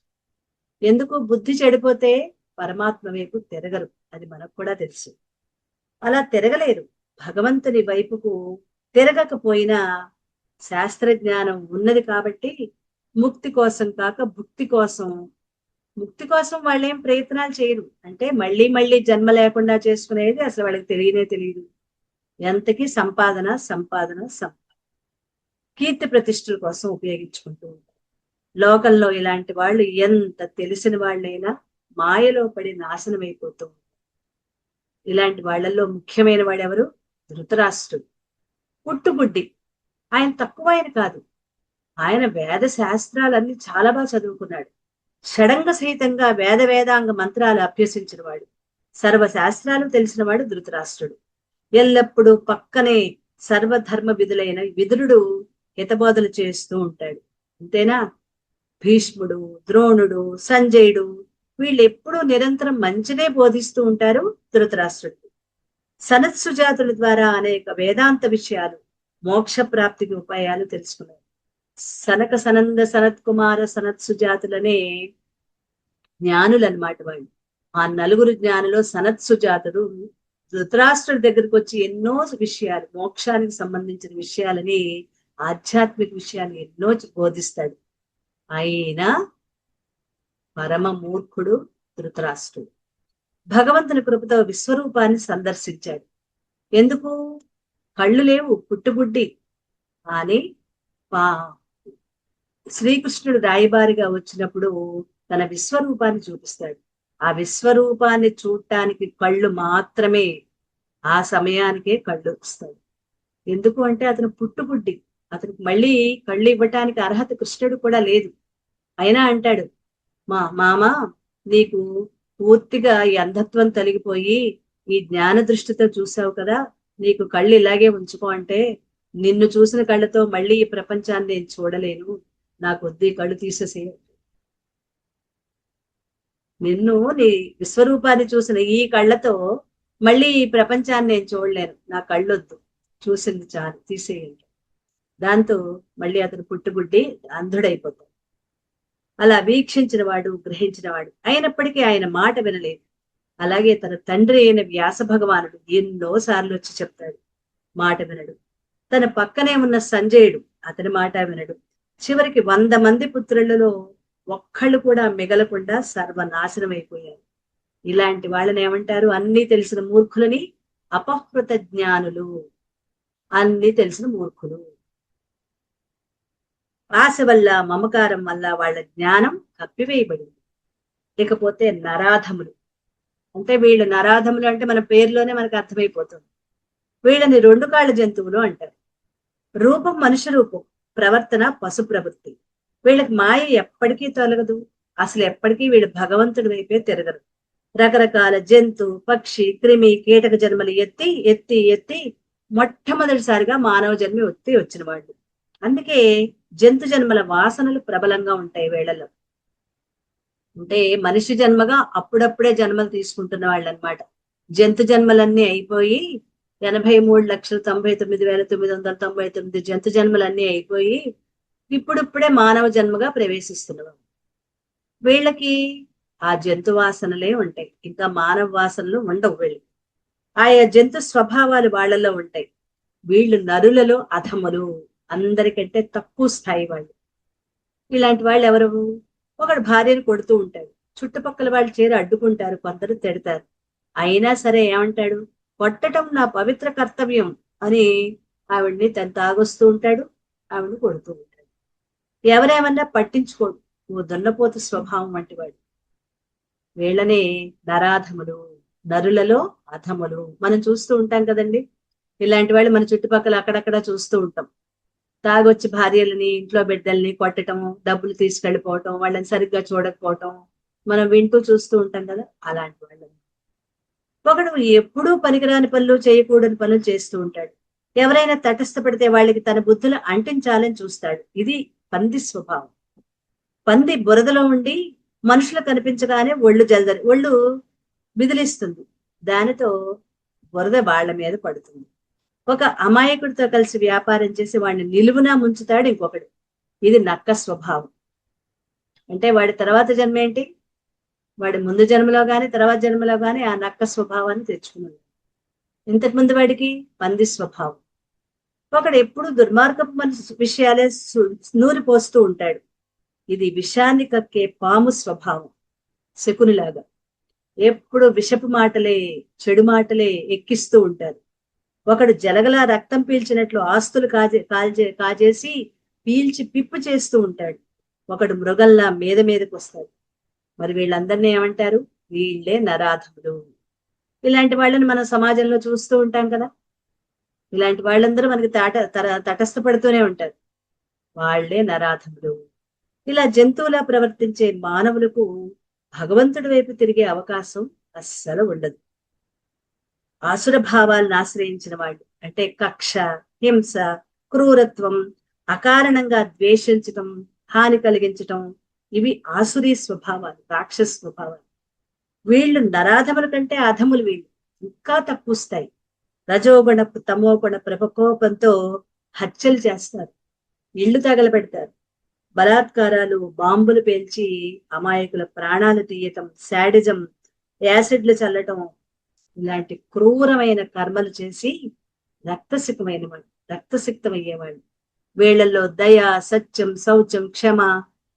ఎందుకు? బుద్ధి చెడిపోతే పరమాత్మ వైపు తిరగరు, అది మనకు కూడా తెలుసు. అలా తిరగలేరు. భగవంతుని వైపుకు తిరగకపోయినా శాస్త్రజ్ఞానం ఉన్నది కాబట్టి ముక్తి కోసం కాక భుక్తి కోసం, ముక్తి కోసం వాళ్ళేం ప్రయత్నాలు చేయరు. అంటే మళ్ళీ మళ్ళీ జన్మ లేకుండా చేసుకునేది అసలు వాళ్ళకి తెలియదు. ఎంతకీ సంపాదన సంపాదన సంపాదన, కీర్తి ప్రతిష్టల కోసం ఉపయోగించుకుంటూ ఉంటారు. లోకంలో ఇలాంటి వాళ్ళు ఎంత తెలిసిన వాళ్ళైనా మాయలో పడి నాశనం అయిపోతూ ఉంటారు. ఇలాంటి వాళ్ళల్లో ముఖ్యమైన వాడెవరు? ధృతరాష్ట్రుడు. పుట్టుబుడ్డి. ఆయన తక్కువ ఆయన కాదు. ఆయన వేద శాస్త్రాలన్నీ చాలా బాగా చదువుకున్నాడు. షడంగ సహితంగా వేదాంగ మంత్రాలు అభ్యసించిన వాడు, సర్వశాస్త్రాలు తెలిసిన వాడు ధృతరాష్ట్రుడు. ఎల్లప్పుడూ పక్కనే సర్వధర్మ విధులైన విదురుడు హితబోధలు చేస్తూ ఉంటాడు. అంతేనా? భీష్ముడు, ద్రోణుడు, సంజయుడు వీళ్ళు ఎప్పుడూ నిరంతరం మంచినే బోధిస్తూ ఉంటారు ధృతరాష్ట్రుడు. సనత్సుజాతుల ద్వారా అనేక వేదాంత విషయాలు, మోక్ష ప్రాప్తికి ఉపాయాలు తెలుసుకున్నారు. సనక సనంద సనత్ కుమార సనత్సుజాతులనే జ్ఞానులు అన్నమాట వాళ్ళు. ఆ నలుగురు జ్ఞానులో సనత్సుజాతుడు ధృతరాష్ట్రుడి దగ్గరికి వచ్చి ఎన్నో విషయాలు, మోక్షానికి సంబంధించిన విషయాలని, ఆధ్యాత్మిక విషయాలు ఎన్నో బోధిస్తాడు. అయినా పరమ మూర్ఖుడు ధృతరాష్ట్రుడు. భగవంతుని కృపతో విశ్వరూపాన్ని సందర్శించాడు. ఎందుకు? కళ్ళు లేవు, పుట్టుబుడ్డి. కానీ శ్రీకృష్ణుడు రాయబారిగా వచ్చినప్పుడు తన విశ్వరూపాన్ని చూపిస్తాడు. ఆ విశ్వరూపాన్ని చూడటానికి కళ్ళు మాత్రమే, ఆ సమయానికే కళ్ళు వస్తాడు. ఎందుకు అంటే అతను పుట్టుబుడ్డి. అతనికి మళ్ళీ కళ్ళు ఇవ్వటానికి అర్హత కృష్ణుడు కూడా లేదు. అయినా అంటాడు, మామ నీకు పూర్తిగా ఈ అంధత్వం తొలగిపోయి ఈ జ్ఞాన దృష్టితో చూసావు కదా, నీకు కళ్ళు ఇలాగే ఉంచుకో అంటే, నిన్ను చూసిన కళ్ళతో మళ్ళీ ఈ ప్రపంచాన్ని నేను చూడలేను, నాకు వద్దు కళ్ళు తీసేసే. నిన్ను నీ విశ్వరూపాన్ని చూసిన ఈ కళ్ళతో మళ్ళీ ఈ ప్రపంచాన్ని నేను చూడలేను, నా కళ్ళొద్దు, చూసింది చాలు, తీసేయండి. దాంతో మళ్ళీ అతను పుట్టుబుడ్డి అంధుడైపోతాడు. అలా వీక్షించిన వాడు, గ్రహించిన వాడు అయినప్పటికీ ఆయన మాట వినలేదు. అలాగే తన తండ్రి అయిన వ్యాస భగవానుడు ఎన్నో సార్లు వచ్చి చెప్తాడు, మాట వినడు. తన పక్కనే ఉన్న సంజయుడు, అతని మాట వినడు. చివరికి 100 మంది పుత్రులలో ఒక్కళ్ళు కూడా మిగలకుండా సర్వనాశనం అయిపోయారు. ఇలాంటి వాళ్ళని ఏమంటారు? అన్నీ తెలిసిన మూర్ఖులని అపహృత జ్ఞానులు. అన్నీ తెలిసిన మూర్ఖులు. ఆశ వల్ల, మమకారం వల్ల వాళ్ళ జ్ఞానం కప్పివేయబడింది. ఇకపోతే నరాధములు. అంటే వీళ్ళు నరాధములు అంటే మన పేరులోనే మనకు అర్థమైపోతుంది. వీళ్ళని 2 కాళ్ళ జంతువులు అంటారు. రూపం మనుష్య రూపం, ప్రవర్తన పశు ప్రవృత్తి. వీళ్ళకి మాయ ఎప్పటికీ తొలగదు. అసలు ఎప్పటికీ వీళ్ళు భగవంతుడి వైపే తిరగరు. రకరకాల జంతు, పక్షి, క్రిమి, కీటక జన్మలు ఎత్తి ఎత్తి ఎత్తి మొట్టమొదటిసారిగా మానవ జన్మ వచ్చిన వాళ్ళు. అందుకే జంతు జన్మల వాసనలు ప్రబలంగా ఉంటాయి వీళ్ళలో. అంటే మనిషి జన్మగా అప్పుడప్పుడే జన్మలు తీసుకుంటున్న వాళ్ళు అనమాట. జంతు జన్మలన్నీ అయిపోయి 83,99,999 జంతు జన్మలన్నీ అయిపోయి ఇప్పుడిప్పుడే మానవ జన్మగా ప్రవేశిస్తున్నారు. వీళ్ళకి ఆ జంతు వాసనలే ఉంటాయి, ఇంకా మానవ వాసనలు ఉండవు. వీళ్ళు ఆయా జంతు స్వభావాలు వాళ్ళలో ఉంటాయి. వీళ్ళు నరులలో అధములు, అందరికంటే తక్కువ స్థాయి వాళ్ళు. ఇలాంటి వాళ్ళు ఎవరు? ఒకడు భార్యను కొడుతూ ఉంటాడు, చుట్టుపక్కల వాళ్ళు చేరి అడ్డుకుంటారు, కొందరు తిడతారు. అయినా సరే ఏమంటాడు? కొట్టటం నా పవిత్ర కర్తవ్యం అని ఆవిడ్ని తను తాగొస్తూ ఉంటాడు, ఆవిడ్ని కొడుతూ ఉంటాడు. ఎవరేమన్నా పట్టించుకోడు. ఓ దున్నపోతు స్వభావం వంటి వాడు. వీళ్ళనే నరాధములు, నరులలో అధములు. మనం చూస్తూ ఉంటాం కదండి, ఇలాంటి వాళ్ళు మన చుట్టుపక్కల అక్కడక్కడ చూస్తూ ఉంటాం. తాగొచ్చి భార్యలని, ఇంట్లో బిడ్డల్ని కొట్టడం, డబ్బులు తీసుకెళ్ళిపోవటం, వాళ్ళని సరిగ్గా చూడకపోవటం మనం వింటూ చూస్తూ ఉంటాం కదా. అలాంటి వాళ్ళని ఒకడు ఎప్పుడూ పనికిరాని పనులు, చేయకూడని పనులు చేస్తూ ఉంటాడు. ఎవరైనా తటస్థపడితే వాళ్ళకి తన బుద్ధులు అంటించాలని చూస్తాడు. ఇది పంది స్వభావం. పంది బురదలో ఉండి మనుషులు కనిపించగానే ఒళ్ళు విదిలిస్తుంది. దానితో బురద వాళ్ళ మీద పడుతుంది. ఒక అమాయకుడితో కలిసి వ్యాపారం చేసి వాడిని నిలువునా ముంచుతాడు ఇంకొకడు. ఇది నక్క స్వభావం. అంటే వాడి తర్వాత జన్మ ఏంటి? వాడి ముందు జన్మలో గాని తర్వాత జన్మలో గాని ఆ నక్క స్వభావాన్ని తెచ్చుకున్నాడు. ఇంతకు ముందు వాడికి పంది స్వభావం. ఒకడు ఎప్పుడు దుర్మార్గపు విషయాలే నూరి పోస్తూ ఉంటాడు. ఇది విషాన్ని కక్కే పాము స్వభావం. శకునిలాగా ఎప్పుడు విషపు మాటలే, చెడు మాటలే ఎక్కిస్తూ ఉంటారు. ఒకడు జలగలా రక్తం పీల్చినట్లు ఆస్తులు కాజేసి పీల్చి పిప్పు చేస్తూ ఉంటాడు. ఒకడు మృగల్లా మీదకు వస్తాడు. మరి వీళ్ళందరినీ ఏమంటారు? వీళ్ళే నరాధములు. ఇలాంటి వాళ్ళని మనం సమాజంలో చూస్తూ ఉంటాం కదా. ఇలాంటి వాళ్ళందరూ మనకి తటస్థపడుతూనే ఉంటారు. వాళ్లే నరాధములు. ఇలా జంతువులా ప్రవర్తించే మానవులకు భగవంతుడి వైపు తిరిగే అవకాశం అస్సలు ఉండదు. ఆసుర భావాలను ఆశ్రయించిన వాళ్ళు, అంటే కక్ష, హింస, క్రూరత్వం, అకారణంగా ద్వేషించటం, హాని కలిగించటం, ఇవి ఆసురీ స్వభావాలు, రాక్షస స్వభావాలు. వీళ్ళు నరాధముల కంటే అధములు. వీళ్ళు ఇంకా తక్కువ స్థాయి. రజోగుణ, తమోగుణ ప్రకోపంతో హత్యలు చేస్తారు, ఇళ్లు తగలబెడతారు, బలాత్కారాలు, బాంబులు పేల్చి అమాయకుల ప్రాణాలు తీయటం, శాడిజం, యాసిడ్లు చల్లటం, ఇలాంటి క్రూరమైన కర్మలు చేసి రక్తసిక్తమయ్యేవాళ్ళు. వీళ్ళల్లో దయ, సత్యం, శౌచం, క్షమ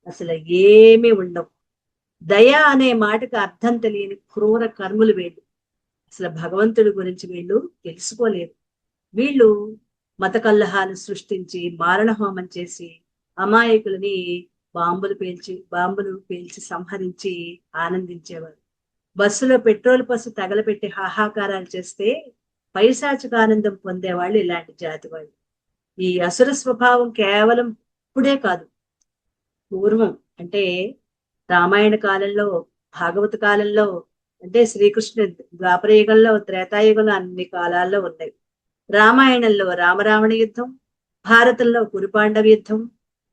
అసలు ఏమీ ఉండవు. దయ అనే మాటకు అర్థం తెలియని క్రూర కర్ములు వీళ్ళు. అసలు భగవంతుడి గురించి వీళ్ళు తెలుసుకోలేరు. వీళ్ళు మత కల్లహాలు సృష్టించి, మారణ హోమం చేసి, అమాయకులని బాంబులు పేల్చి సంహరించి ఆనందించేవారు. బస్సులో పెట్రోల్ పసు తగలపెట్టి హాహాకారాలు చేస్తే పైశాచిక ఆనందం పొందేవాళ్ళు ఇలాంటి జాతి వాళ్ళు. ఈ అసుర స్వభావం కేవలం ఇప్పుడే కాదు, పూర్వం అంటే రామాయణ కాలంలో, భాగవత కాలంలో, అంటే శ్రీకృష్ణ ద్వాపరయుగంలో, త్రేతాయుగంలో అన్ని కాలాల్లో ఉన్నాయి. రామాయణంలో రామరావణ యుద్ధం, భారతంలో కురుపాండవ యుద్ధం,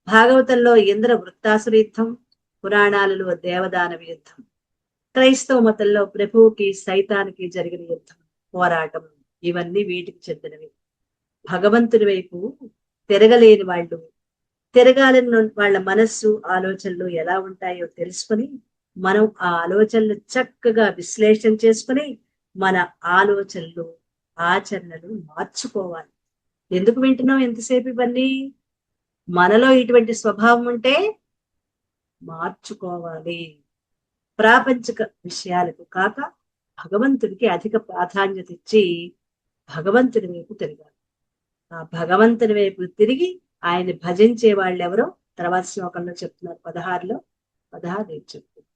భాగవతంలో ఇంద్ర వృత్తాసుర యుద్ధం, పురాణాలలో దేవదానవ యుద్ధం, క్రైస్తవ మతంలో ప్రభువుకి సైతానికి జరిగిన యుద్ధం, పోరాటం, ఇవన్నీ వీటికి చెందినవి. భగవంతుని వైపు తిరగలేని వాళ్ళు, తిరగాలని వాళ్ళ మనస్సు ఆలోచనలు ఎలా ఉంటాయో తెలుసుకుని, మనం ఆ ఆలోచనలు చక్కగా విశ్లేషణ చేసుకుని మన ఆలోచనలు, ఆచరణలు మార్చుకోవాలి. ఎందుకు వింటున్నాం ఎంతసేపు ఇవన్నీ? మనలో ఇటువంటి స్వభావం ఉంటే మార్చుకోవాలి. ప్రాపంచిక విషయాలకు కాక భగవంతుడికి అధిక ప్రాధాన్యత ఇచ్చి భగవంతుని వైపు తిరగాలి. ఆ భగవంతుని వైపు తిరిగి ఆయన్ని భజించే వాళ్ళు ఎవరో తర్వాత శ్లోకంలో చెప్తున్నారు, 16లో 16 చెప్తున్నారు.